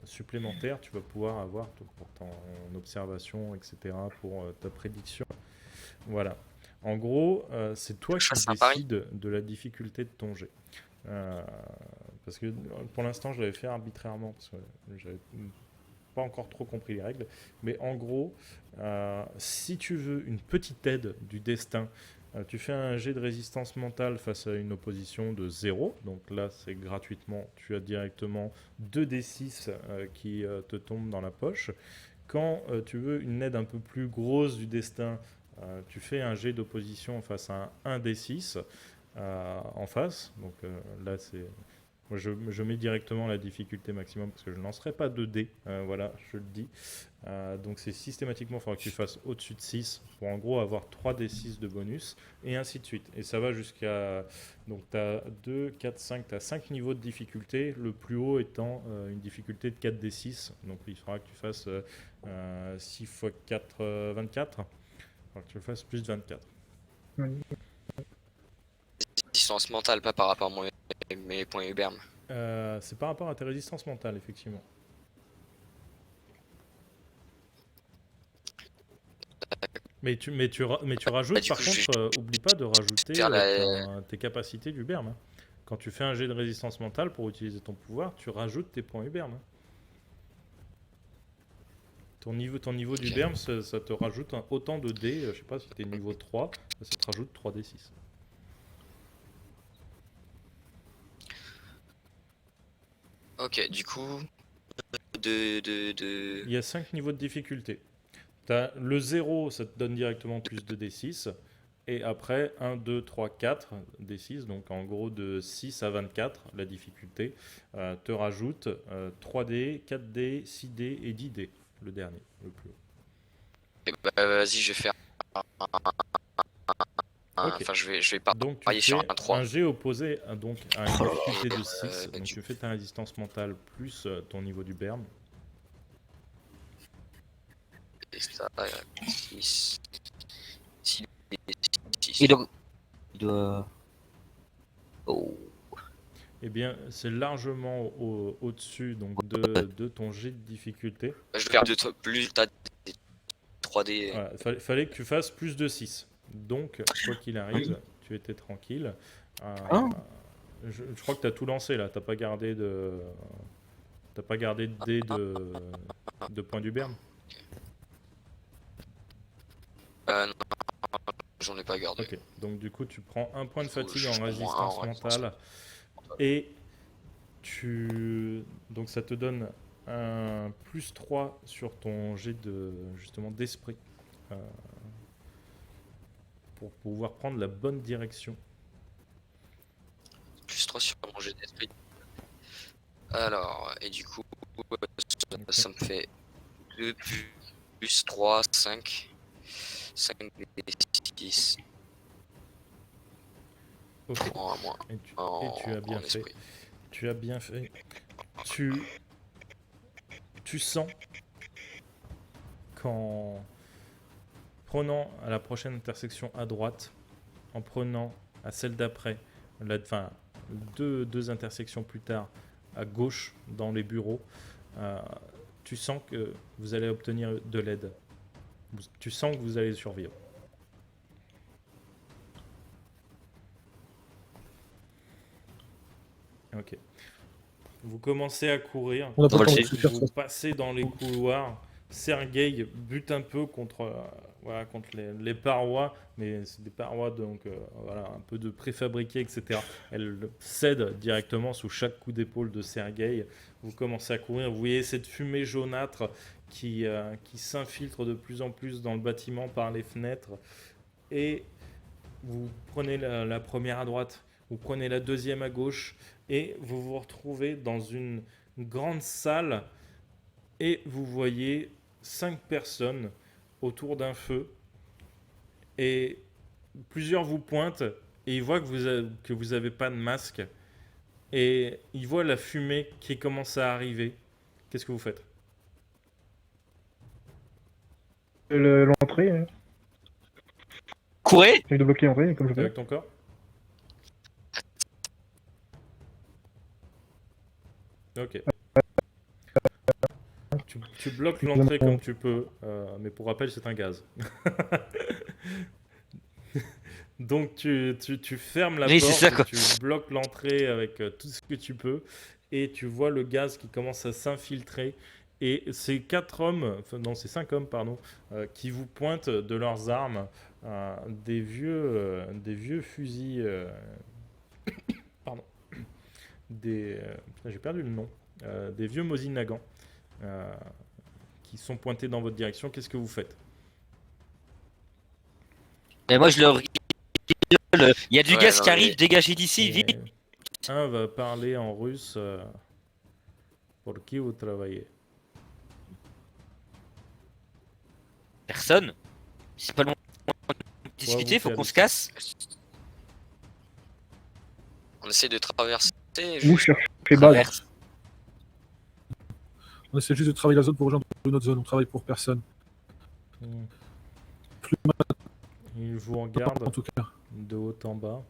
supplémentaires tu vas pouvoir avoir pour ton observation, etc., pour ta prédiction. Voilà. En gros, c'est toi Je qui fasse un pari. décides de la difficulté de ton jet. Parce que pour l'instant, je l'avais fait arbitrairement, parce que j'avais pas encore trop compris les règles. Mais en gros, si tu veux une petite aide du destin, tu fais un jet de résistance mentale face à une opposition de 0. Donc là, c'est gratuitement. Tu as directement 2d6 qui te tombent dans la poche. Quand tu veux une aide un peu plus grosse du destin, tu fais un jet d'opposition face à un 1d6 en face. Donc là, c'est... Moi, je mets directement la difficulté maximum parce que je ne lancerai pas de dés. Voilà, je le dis. Donc c'est systématiquement, il faudra que tu fasses au-dessus de 6 pour en gros avoir 3d6 de bonus et ainsi de suite. Et ça va jusqu'à... Donc tu as 2, 4, 5, tu as 5 niveaux de difficulté, le plus haut étant une difficulté de 4d6. Donc il faudra que tu fasses 6 x 4, 24. Il faudra que tu fasses plus de 24. Distance mentale, pas par rapport à mes points Uberm. C'est par rapport à tes résistances mentales, effectivement. Mais tu rajoutes, du par coup, je contre, oublie pas de rajouter faire la- tes capacités d'Uberm. Hein. Quand tu fais un jet de résistance mentale pour utiliser ton pouvoir, tu rajoutes tes points Uberm. Hein. Ton niveau d'Uberm, ça te rajoute autant de dés. Je sais pas si tu es niveau 3, ça te rajoute 3d6. Ok, du coup, Il y a 5 niveaux de difficulté. T'as le 0, ça te donne directement plus de D6. Et après, 1, 2, 3, 4 D6. Donc en gros, de 6 à 24, la difficulté te rajoute 3D, 4D, 6D et 10D. Le dernier, le plus haut. eh bah, vas-y, je vais faire Ok. Enfin, je vais pas Donc tu parier sur fais un 3. un jet opposé donc, à une difficulté de 6. Donc du tu fais ta résistance mentale plus ton niveau du Berm. Et ça, 6. Et donc, il doit. Oh. Eh bien, c'est largement au-dessus donc, de ton jet de difficulté. Je vais faire plus t'as 3D. Voilà, fallait que tu fasses plus de 6. Donc, quoi qu'il arrive, tu étais tranquille. Je crois que tu as tout lancé là. T'as pas gardé de dés de points du Berm. Non, j'en ai pas gardé. Ok, donc du coup tu prends un point de fatigue Je en prends résistance un en mentale et donc ça te donne un plus 3 sur ton jet justement d'esprit pour pouvoir prendre la bonne direction. Plus 3 sur mon jet d'esprit. Alors, et du coup, ça me fait 2 plus 3, 5. 5 des 6. Ok. En moins. Et tu as bien fait. Esprit. Tu as bien fait. Tu sens qu'en prenant à la prochaine intersection à droite, en prenant à celle d'après, enfin deux intersections plus tard à gauche dans les bureaux, tu sens que vous allez obtenir de l'aide. Tu sens que vous allez survivre. Ok. Vous commencez à courir. On a pas On va le temps le de se faire ça. Vous passez dans les couloirs. Sergueï bute un peu contre les parois, mais c'est des parois donc voilà, un peu de préfabriqué, etc. Elle cède directement sous chaque coup d'épaule de Sergueï. Vous commencez à courir. Vous voyez cette fumée jaunâtre qui s'infiltre de plus en plus dans le bâtiment par les fenêtres. Et vous prenez la première à droite, vous prenez la deuxième à gauche, et vous vous retrouvez dans une grande salle. Et vous voyez 5 personnes autour d'un feu. Et plusieurs vous pointent et ils voient que vous avez pas de masque. Et ils voient la fumée qui commence à arriver. Qu'est-ce que vous faites? L'entrée, hein. Courez! J'essaie de bloquer l'entrée comme je peux. Avec ton corps? Ok. Tu bloques l'entrée comme tu peux, mais pour rappel, c'est un gaz. Donc tu fermes la Oui, c'est ça, porte, quoi. tu bloques l'entrée avec tout ce que tu peux, et tu vois le gaz qui commence à s'infiltrer. Et ces 4 hommes, enfin non, ces 5 hommes, pardon, qui vous pointent de leurs armes des vieux fusils, pardon, putain, j'ai perdu le nom, des vieux Mosin Nagant, qui sont pointés dans votre direction. Qu'est-ce que vous faites? Et moi, je leur gueule. Il y a du Ouais, gaz non, qui mais- arrive, dégagez d'ici, Et vite. un va parler en russe. Pour qui vous travaillez? Personne. C'est pas le moment de discuter, vous faut faire qu'on des- se casse. On essaie de traverser. Nous juste- chercher base. Traverse. On essaie juste de travailler la zone pour rejoindre notre zone, on travaille pour personne. Hmm. Plus Il vous En regarde tout cas. de haut en bas.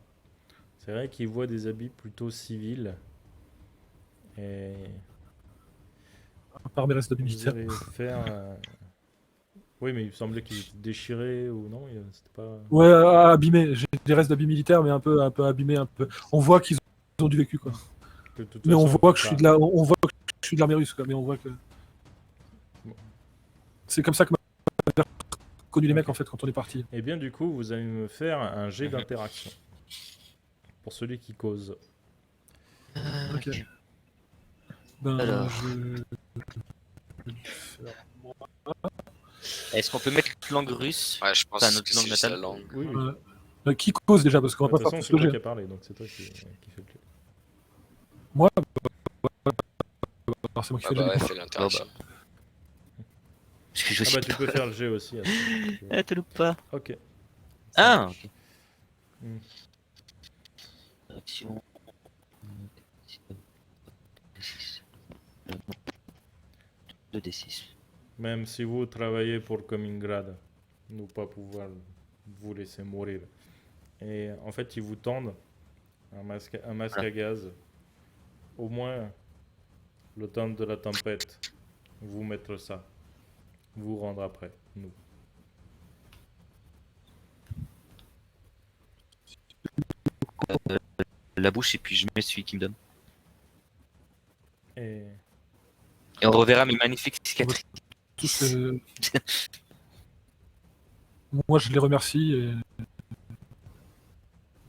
C'est vrai qu'il voit des habits plutôt civils. Et À part mes restes de vous militaires. allez faire. Oui, mais il me semblait qu'ils étaient déchirés ou non. C'était pas. Ouais, abîmés. J'ai des restes d'habits militaires, mais un peu abîmés, un peu. On voit qu'ils ont du vécu, quoi. Que de toute Mais on façon, voit que je bah, suis de la, on voit que je suis de l'armée russe, quoi. Mais on voit que. Bon. C'est comme ça que m'a connu les mecs en fait quand on est parti. Eh bien, du coup, vous allez me faire un jet d'interaction. Pour celui qui cause. Ok. Ben, Alors. Est-ce qu'on peut mettre langue russe? Ouais, je pense Enfin, notre que langue c'est juste la natale. langue. Oui, oui. Qui cause déjà parce qu'on De va toute pas façon, faire c'est tout toi ce qui jet. as parlé, donc c'est toi qui fait le jet. Moi, alors, c'est moi qui Ah fais le bah ouais, jet. fais l'interaction. Parce que je Ah sais bah, tu peux faire le jet aussi. Ah, te loupe pas. Ok. Ça Ah, marche. ok. Hmm. Action. 2d6. Même si vous travaillez pour Kaliningrad, nous pas pouvoir vous laisser mourir. Et en fait, ils vous tendent un masque Voilà. à gaz. Au moins, le temps de la tempête, vous mettre ça. Vous rendre après, nous. La bouche et puis je mets celui qui me donne. Et Et on reverra mes magnifiques cicatrices. Tous, moi, je les remercie.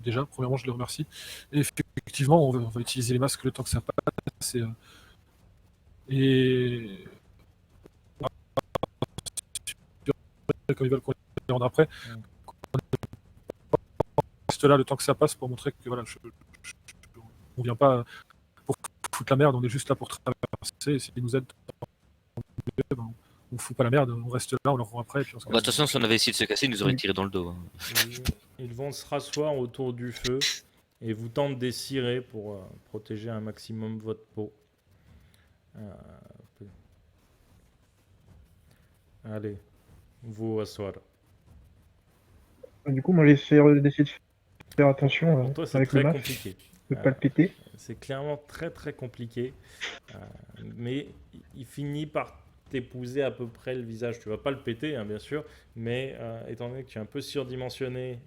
Déjà, premièrement, je les remercie. Et effectivement, on va utiliser les masques le temps que ça passe. Et comme ils veulent qu'on les rende après, on reste là le temps que ça passe pour montrer que voilà, on vient pas pour foutre la merde, on est juste là pour traverser. Et s'ils nous aident, ben, on fout pas la merde, on reste là, on leur rend après. Et puis on se Bah, de toute façon, si on avait essayé de se casser, ils nous auraient tiré dans le dos. Hein. ils vont se rasseoir autour du feu et vous tentent des cirés pour protéger un maximum votre peau. Allez, vous asseoir. Du coup, moi, j'essaie d'essayer de faire attention Pour toi, c'est avec le très masque, compliqué. de pas le péter. C'est clairement très très compliqué. Mais il finit par t'épouser à peu près le visage. Tu vas pas le péter, hein, bien sûr, mais étant donné que tu es un peu surdimensionné,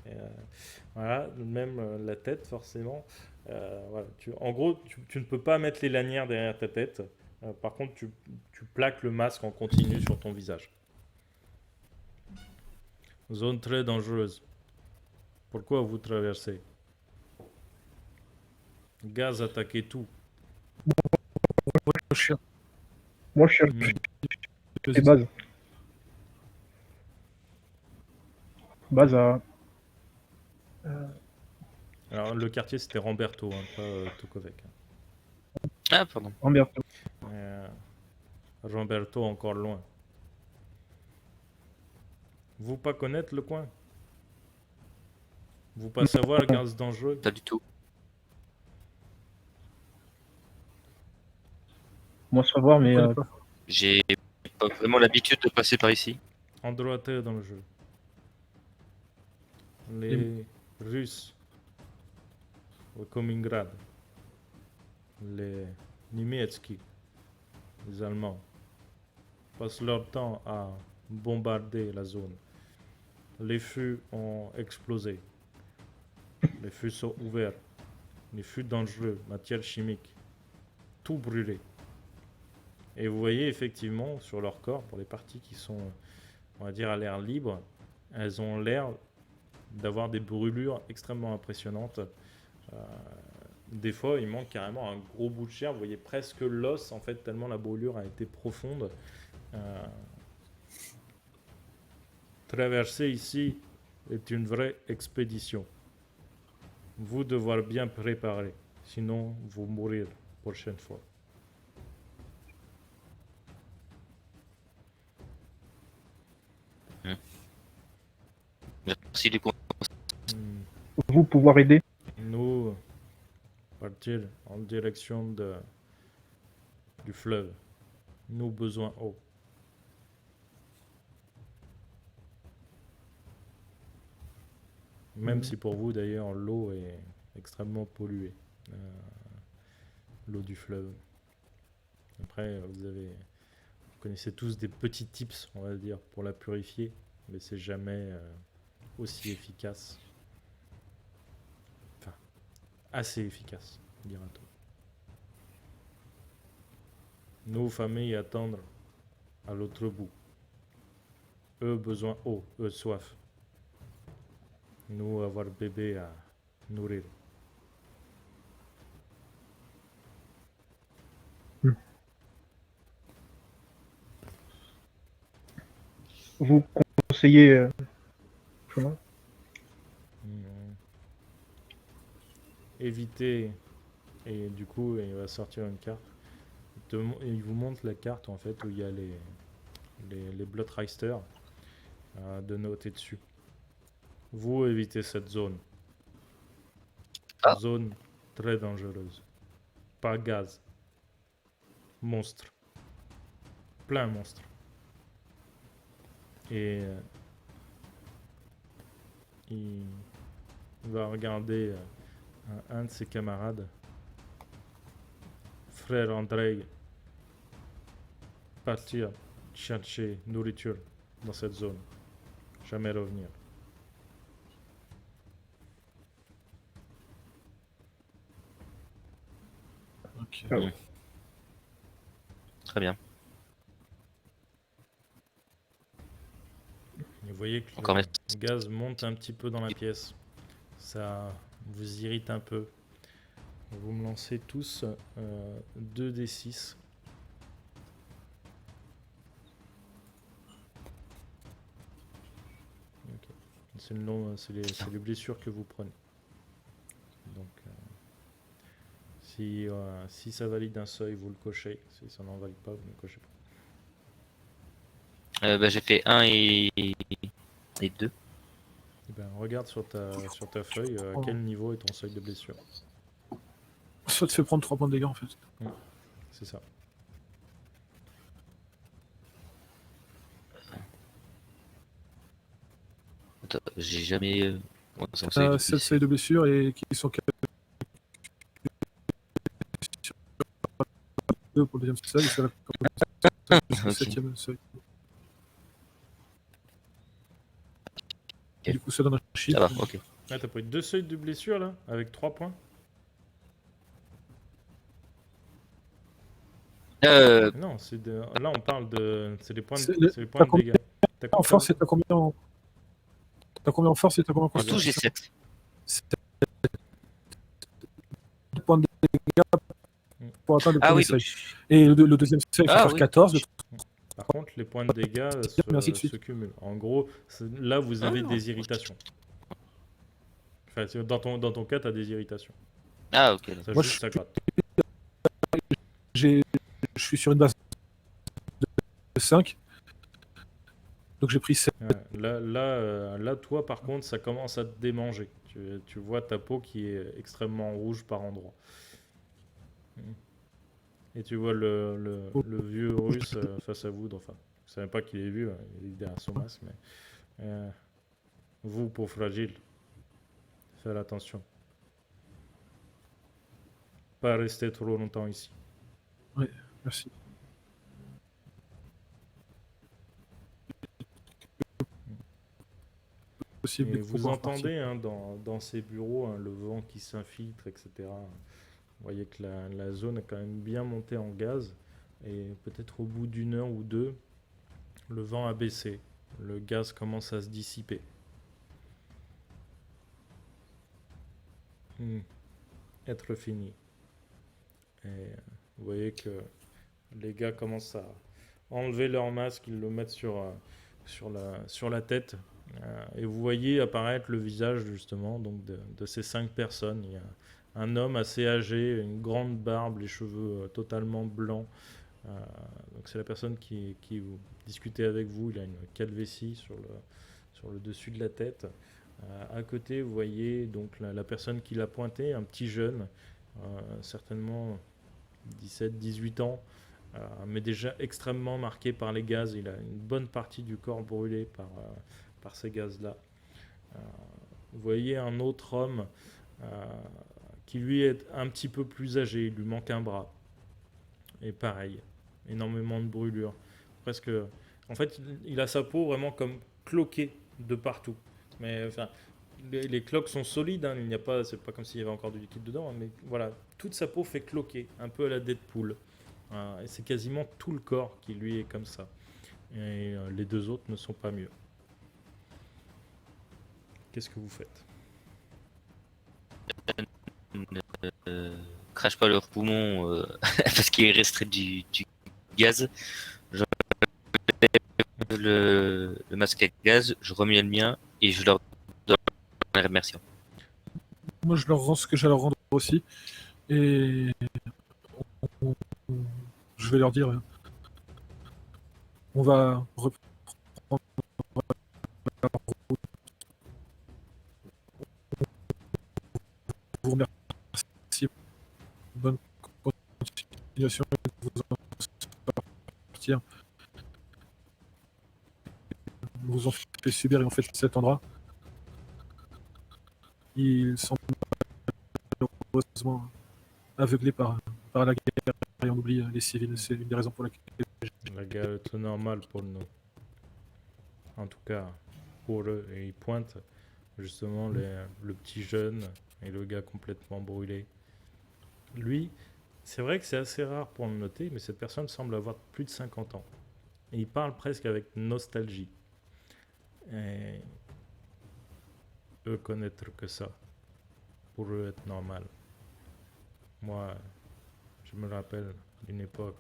voilà, même la tête, forcément. Voilà, en gros, tu ne peux pas mettre les lanières derrière ta tête. Par contre, tu plaques le masque en continu sur ton visage. Zone très dangereuse. Pourquoi vous traversez? Gaz attaqué tout. Moi, je cherche Hmm. les bases. Base à. Alors, le quartier, c'était Ramberto, hein, pas Tukovec. Ah, pardon. Ramberto. Ramberto, encore loin. Vous pas connaître le coin? Vous pas savoir gaz dangereux? Pas du tout. Moi, savoir, mais. J'ai pas vraiment l'habitude de passer par ici. Androité dans le jeu. Les Russes au Kaliningrad, les Niemiecki, les Allemands, passent leur temps à bombarder la zone. Les feux ont explosé. Les feux sont ouverts. Les feux dangereux, matières chimiques, tout brûlé. Et vous voyez effectivement sur leur corps, pour les parties qui sont, on va dire, à l'air libre, elles ont l'air d'avoir des brûlures extrêmement impressionnantes. Des fois, il manque carrément un gros bout de chair. Vous voyez presque l'os, en fait, tellement la brûlure a été profonde. Traverser ici est une vraie expédition. Vous devoir bien préparer, sinon vous mourir prochaine fois. Merci du coup. Hmm. Vous pouvoir aider. Nous partir en direction du fleuve. Nous besoin eau. Même si pour vous d'ailleurs l'eau est extrêmement polluée. L'eau du fleuve. Après vous connaissez tous des petits tips, on va dire, pour la purifier, mais c'est jamais aussi efficace. Enfin, assez efficace, dira-t-on. Nous, familles, attendre à l'autre bout. Eux, besoin eau, eux, soif. Nous, avoir bébé à nourrir. Vous conseillez chemin. Éviter, et du coup, il va sortir une carte. Il vous montre la carte en fait où il y a les Bloodreister de noter dessus. Vous évitez cette zone. Ah. Zone très dangereuse. Pas gaz. Monstre. Plein monstre. Et il va regarder un de ses camarades. Frère Andrei, partir chercher nourriture dans cette zone. Jamais revenir. Ok. Ah ouais. Très bien. Et vous voyez que Encore le merci. gaz monte un petit peu dans la pièce. Ça vous irrite un peu. Vous me lancez tous 2d6. Ok. C'est les blessures que vous prenez. Donc, si ça valide un seuil, vous le cochez. Si ça n'en valide pas, vous ne le cochez pas. Bah, j'ai fait 1 et 2. Eh ben, regarde sur ta feuille à quel niveau est ton seuil de blessure. Ça te fait prendre 3 points de dégâts en fait. C'est ça. Attends, j'ai jamais. Ouais, c'est T'as un 7 seuil seuils de blessure et qui sont sur 2 pour le deuxième seuil, et c'est la Ok. septième seuil. Et du coup, ça donne un Ça chiffre. va, ok. Ah, t'as pris 2 seuils de blessure là, avec 3 points. Non, là on parle de. C'est les points C'est c'est les points de t'as dégâts. T'as En force, et t'as combien en... T'as combien en force et t'as combien en En tout, j'ai constitution? 7. 7 points de dégâts pour atteindre le Ah premier oui, seuil. donc. Et le deuxième seuil, il faut Ah faire oui. 14. Par contre, les points de dégâts Mais ainsi de se suite. cumulent. En gros, là vous avez Ah. des irritations. Enfin, dans ton cas, t'as des irritations. Ah, ok. d'accord. Ça Moi, juste, ça gratte. Je suis sur une base de 5. Donc j'ai pris 7. Ouais, là, toi, par contre, ça commence à te démanger. Tu vois ta peau qui est extrêmement rouge par endroits. Et tu vois le vieux russe face à vous. Enfin, vous savez pas qu'il est vieux, hein, il est derrière son masque, mais vous, peau fragile, faites attention. Pas rester trop longtemps ici. Merci. Possible Et de vous pouvoir partir. entendez hein, dans ces bureaux hein, le vent qui s'infiltre, etc. Vous voyez que la zone est quand même bien montée en gaz. Et peut-être au bout d'une heure ou deux, le vent a baissé. Le gaz commence à se dissiper. Être fini. Et vous voyez que les gars commencent à enlever leur masque, ils le mettent sur la tête. Et vous voyez apparaître le visage justement donc de ces 5 personnes. Il y a un homme assez âgé, une grande barbe, les cheveux totalement blancs. Donc c'est la personne qui vous discutez avec vous. Il a une calvitie sur le dessus de la tête. À côté, vous voyez donc la personne qui l'a pointé, un petit jeune, certainement 17-18 ans, mais déjà extrêmement marqué par les gaz. Il a une bonne partie du corps brûlé par ces gaz-là. Vous voyez un autre homme qui lui est un petit peu plus âgé, il lui manque un bras. Et pareil, énormément de brûlures. Presque. En fait, il a sa peau vraiment comme cloquée de partout. Mais enfin, les cloques sont solides, hein, il n'y a pas, c'est pas comme s'il y avait encore du liquide dedans, hein, mais voilà, toute sa peau fait cloquer, un peu à la Deadpool. Et c'est quasiment tout le corps qui lui est comme ça. Et les 2 autres ne sont pas mieux. Qu'est-ce que vous faites? Crache pas leurs poumons parce qu'il resterait du gaz. Je le masque à gaz, je remets le mien et je leur donne les remerciements. Moi, je leur rends ce que j'ai à leur rendre aussi. Et je vais leur dire, on va reprendre la route. Vous remercie. Bonne continuation de vous en sortir. Vous ont fait subir et en fait cet endroit. Ils sont malheureusement aveuglés par la guerre et on oublie les civils. C'est une des raisons pour laquelle La guerre est tout normal pour nous. En tout cas, pour eux. Et ils pointent justement le petit jeune et le gars complètement brûlé. Lui, c'est vrai que c'est assez rare pour le noter, mais cette personne semble avoir plus de 50 ans. Et il parle presque avec nostalgie. Et eux connaître que ça, pour eux être normal. Moi, je me rappelle d'une époque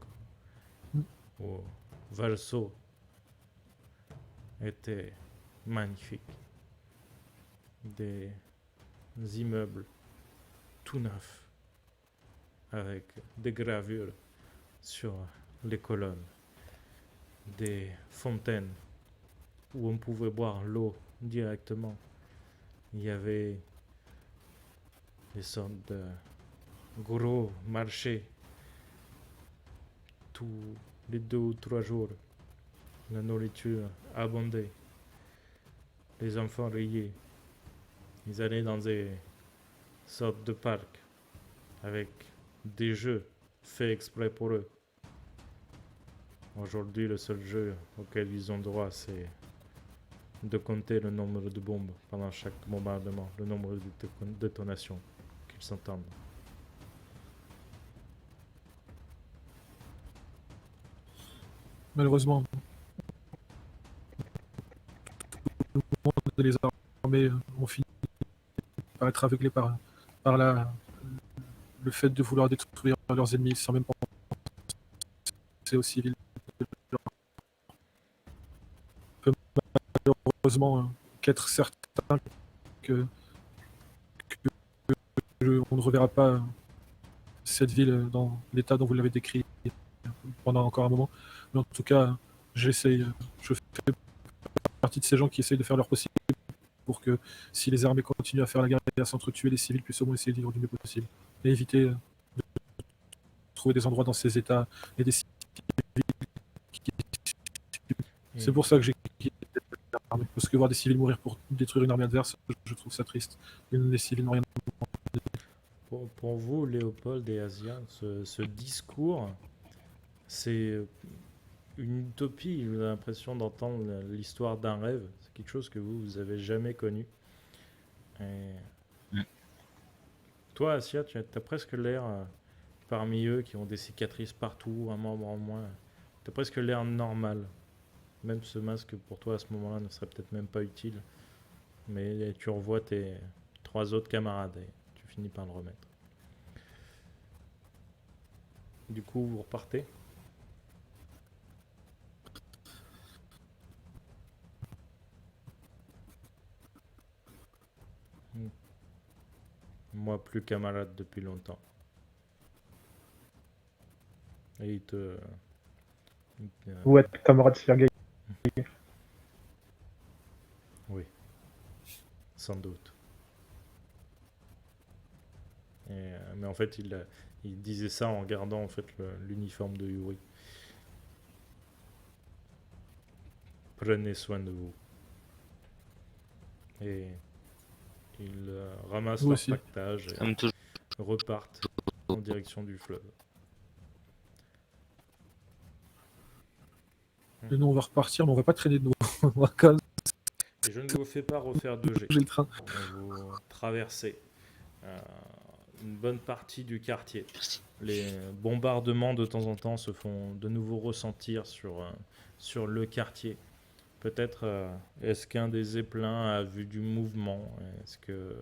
où Varsovie était magnifique. Des immeubles tout neufs, avec des gravures sur les colonnes, des fontaines où on pouvait boire l'eau directement. Il y avait des sortes de gros marchés tous les 2 ou 3 jours. La nourriture abondait. Les enfants riaient. Ils allaient dans des sortes de parcs avec des jeux faits exprès pour eux. Aujourd'hui, le seul jeu auquel ils ont droit, c'est de compter le nombre de bombes pendant chaque bombardement, le nombre de détonations qu'ils entendent. malheureusement tout le monde et les armées ont fini par être aveuglés par le fait de vouloir détruire leurs ennemis sans même penser aux civils. On peut malheureusement qu'être certain que on ne reverra pas cette ville dans l'état dont vous l'avez décrit pendant encore un moment. Mais en tout cas, je fais partie de ces gens qui essayent de faire leur possible pour que si les armées continuent à faire la guerre et à s'entretuer, les civils puissent au moins essayer de vivre du mieux possible. Et éviter de trouver des endroits dans ces états et des civils. C'est pour ça que j'ai quitté l'armée. Parce que voir des civils mourir pour détruire une armée adverse, je trouve ça triste. Et les civils n'ont rien. Pour vous, Léopold et Asia, ce discours c'est une utopie. J'ai l'impression d'entendre l'histoire d'un rêve. C'est quelque chose que vous avez jamais connu. Et Mm. toi, Asia, tu as presque l'air, parmi eux qui ont des cicatrices partout, un membre en moins, tu as presque l'air normal. Même ce masque pour toi à ce moment-là ne serait peut-être même pas utile. Mais tu revois tes 3 autres camarades et tu finis par le remettre. Du coup, vous repartez. Moi, plus camarade depuis longtemps. Et Vous êtes camarade Sergei. oui, sans doute. Mais en fait, il disait ça en regardant en fait l'uniforme de Yuri. Prenez soin de vous. Et ils ramassent Vous leur aussi. pactage et Comme toujours. repartent en direction du fleuve. Et nous, on va repartir, mais on va pas traîner de nouveau. On va quand même Et je ne vous fais pas refaire 2 G. bouger le train. Vous traversez une bonne partie du quartier. Les bombardements de temps en temps se font de nouveau ressentir sur le quartier. Peut-être est-ce qu'un des zeppelins a vu du mouvement? Est-ce que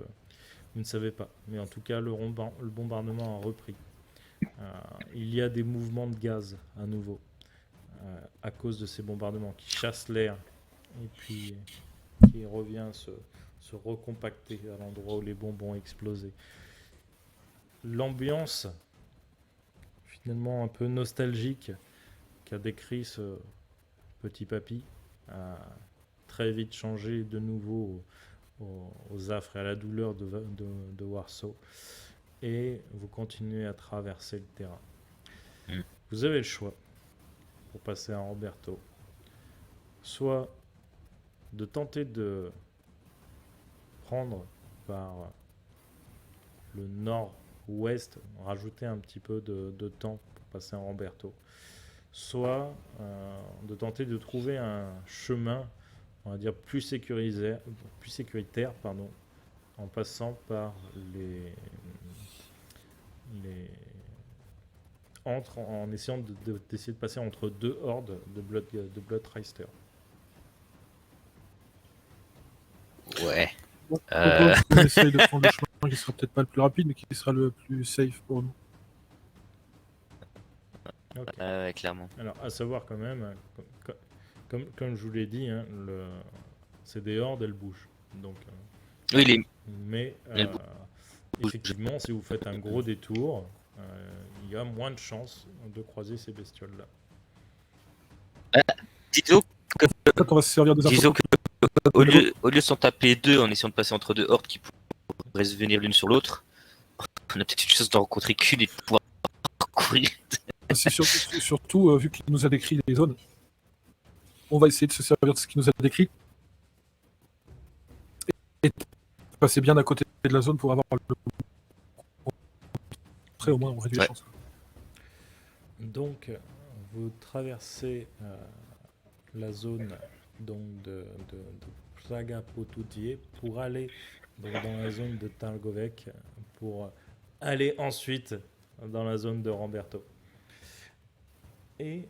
vous ne savez pas? Mais en tout cas, le bombardement a repris. Il y a des mouvements de gaz à nouveau à cause de ces bombardements qui chassent l'air et puis qui revient se recompacter à l'endroit où les bombes ont explosé. L'ambiance finalement un peu nostalgique qu'a décrit ce petit papy a très vite changé de nouveau aux affres et à la douleur de Warsaw, et vous continuez à traverser le terrain. Vous avez le choix pour passer à Roberto, soit de tenter de prendre par le nord-ouest, rajouter un petit peu de temps pour passer à Roberto, soit de tenter de trouver un chemin, on va dire, plus sécuritaire, pardon, en passant par en essayant d'essayer de passer entre 2 hordes de Bloodthirster. Ouais. Bon, je propose qu'on essaye de prendre le chemin qui sera peut-être pas le plus rapide, mais qui sera le plus safe pour nous. Ok. Ouais, clairement. Alors, à savoir quand même, comme je vous l'ai dit, hein, c'est des hordes, elles bougent. Donc, Oui, les... mais Elles bougent. effectivement, si vous faites un gros détour, il y a moins de chances de croiser ces bestioles-là. Disons, En fait, on va se servir des disons infos. que au lieu de s'en taper 2 en essayant de passer entre 2 hordes qui pourraient se venir l'une sur l'autre, on a peut-être une chance d'en rencontrer qu'une et de pouvoir courir. C'est surtout, vu qu'il nous a décrit les zones, on va essayer de se servir de ce qu'il nous a décrit et de passer bien à côté de la zone pour avoir le. Après, au moins, on réduit les Ouais. chances. Donc, vous traversez la zone donc, de Praga Potutier pour aller donc, dans la zone de Targovec, pour aller ensuite dans la zone de Ramberto. Et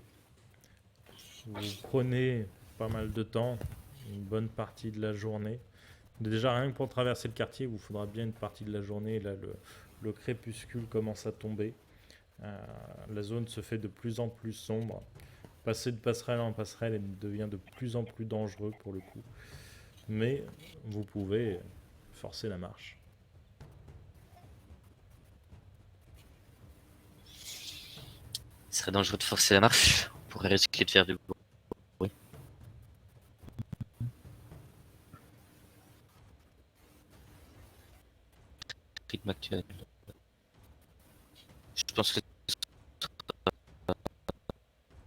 vous prenez pas mal de temps, une bonne partie de la journée. Déjà, rien que pour traverser le quartier, il vous faudra bien une partie de la journée. Là, le crépuscule commence à tomber. La zone se fait de plus en plus sombre. Passer de passerelle en passerelle, elle devient de plus en plus dangereux pour le coup. Mais vous pouvez forcer la marche. Ce serait dangereux de forcer la marche. On pourrait risquer de faire du bruit. Rythme actuel. Je pense que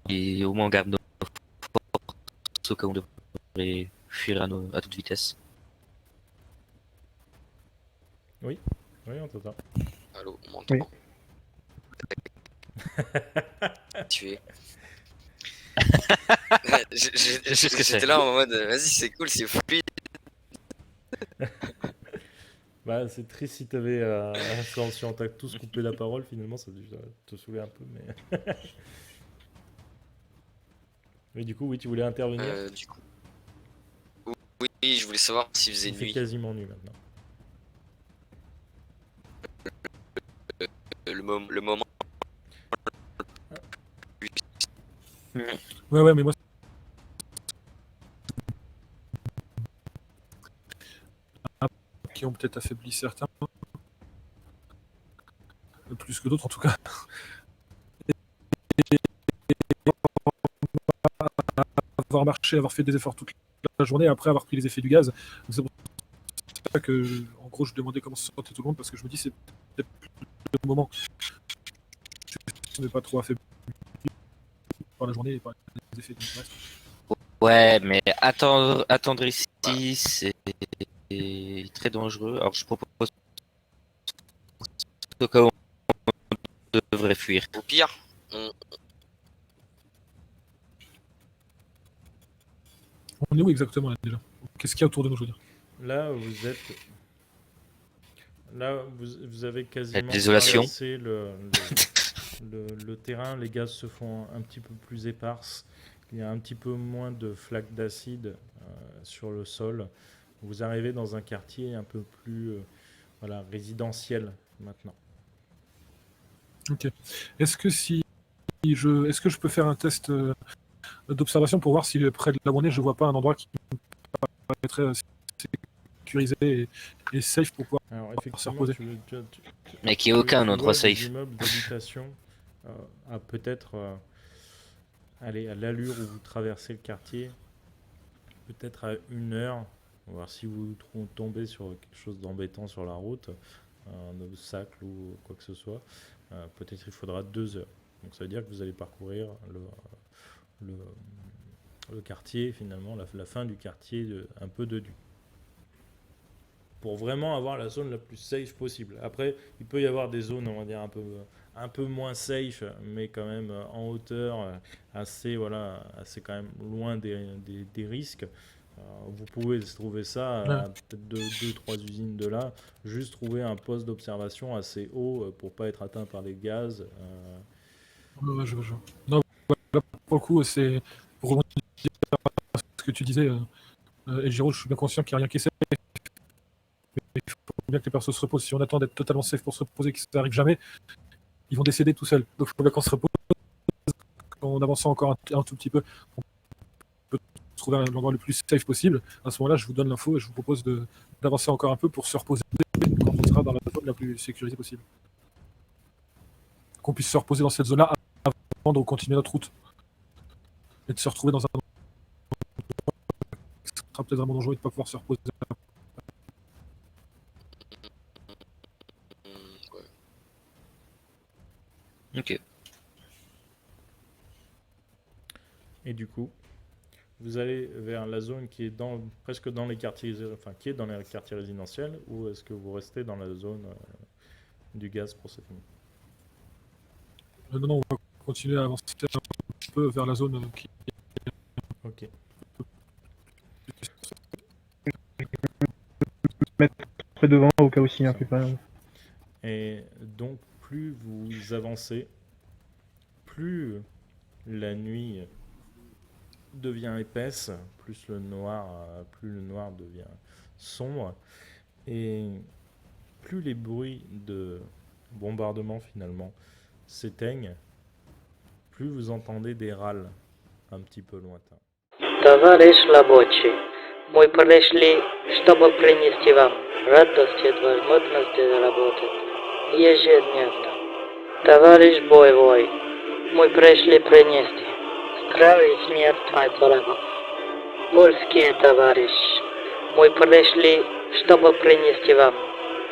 et au moins on garde nos forces au cas où on devrait fuir à toute vitesse. Oui, on t'entend. Allô, on m'entend? Oui. tuer. Je sais ce que c'est. J'étais là en mode, vas-y, c'est cool, c'est fluide. Bah, c'est triste si t'avais. Si on t'a tous coupé la parole, finalement, ça devait te saouler un peu. Mais... mais du coup, oui, tu voulais intervenir. Du coup. Oui, je voulais savoir s'il faisait Il fait nuit. quasiment nuit maintenant. Le moment. Ouais, mais moi. Qui ont peut-être affaibli certains. Plus que d'autres en tout cas. Avoir marché, avoir fait des efforts toute la journée, après avoir pris les effets du gaz. Donc c'est pour ça que, en gros, je demandais comment se sentait tout le monde, parce que je me dis c'est peut-être le moment. Je ne vais pas trop affaibli par la journée et par les effets du reste. Ouais, mais attendre ici, c'est très dangereux. Alors je propose au cas où on devrait fuir. Au pire, On est où exactement là déjà? Qu'est-ce qu'il y a autour de nous, je veux dire? Là, vous êtes. Là, vous avez quasiment désolation. traversé le terrain. Les gaz se font un petit peu plus éparses. Il y a un petit peu moins de flaques d'acide sur le sol. Vous arrivez dans un quartier un peu plus voilà, résidentiel maintenant. Ok. Est-ce que je peux faire un test d'observation pour voir si près de là où on est, je vois pas un endroit qui me paraîtrait sécurisé et safe pour pouvoir Alors, se effectivement, reposer. Mais qu'il n'y ait aucun endroit des safe. immeubles d'habitation à peut-être aller à l'allure où vous traversez le quartier, peut-être à 1 heure. On va voir si vous tombez sur quelque chose d'embêtant sur la route, un obstacle ou quoi que ce soit. Peut-être il faudra 2 heures. Donc ça veut dire que vous allez parcourir le quartier, finalement, la fin du quartier, un peu de nuit. Pour vraiment avoir la zone la plus safe possible. Après, il peut y avoir des zones, on va dire, un peu moins safe, mais quand même en hauteur, assez quand même loin des risques. Vous pouvez trouver ça à peut-être 2-3 usines de là, juste trouver un poste d'observation assez haut pour pas être atteint par les gaz. Ouais, je vois. Non, là, pour le coup, c'est pour rebondir sur ce que tu disais, Elgiro, je suis bien conscient qu'il n'y a rien qui est safe. Mais il faut bien que les persos se reposent. Si on attend d'être totalement safe pour se reposer, que ça n'arrive jamais, ils vont décéder tout seuls. Donc il faut bien qu'on se repose. En avançant encore un tout petit peu, on peut trouver l'endroit le plus safe possible. À ce moment-là, je vous donne l'info et je vous propose d'avancer encore un peu pour se reposer quand on sera dans la zone la plus sécurisée possible. Qu'on puisse se reposer dans cette zone-là avant de continuer notre route. Et de se retrouver dans un endroit qui sera peut-être vraiment dangereux et de ne pas pouvoir se reposer. Ok. Et du coup, vous allez vers la zone qui est presque dans les quartiers, qui est dans les quartiers résidentiels, ou est-ce que vous restez dans la zone du gaz pour cette nuit? Non, on va continuer à avancer un peu vers la zone qui... Ok. Mettre près devant au cas où s'il y a un peu pas. Et donc, plus vous avancez, plus la nuit devient épaisse, plus le noir devient sombre, et plus les bruits de bombardement finalement s'éteignent, plus vous entendez des râles un petit peu lointains. Товарищ рабочий, мы пришли, чтобы принести вам радость и возможность работать ежедневно. Товарищ боевой, мы пришли принести здравие и смерть от врагов. Польские товарищи, мы пришли, чтобы принести вам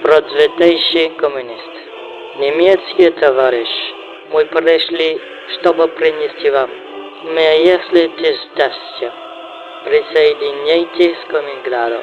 процветающий коммунист. Немецкие товарищи, мы пришли, чтобы принести вам мир, если ты сдастся. Присоединяйтесь к Коминграду.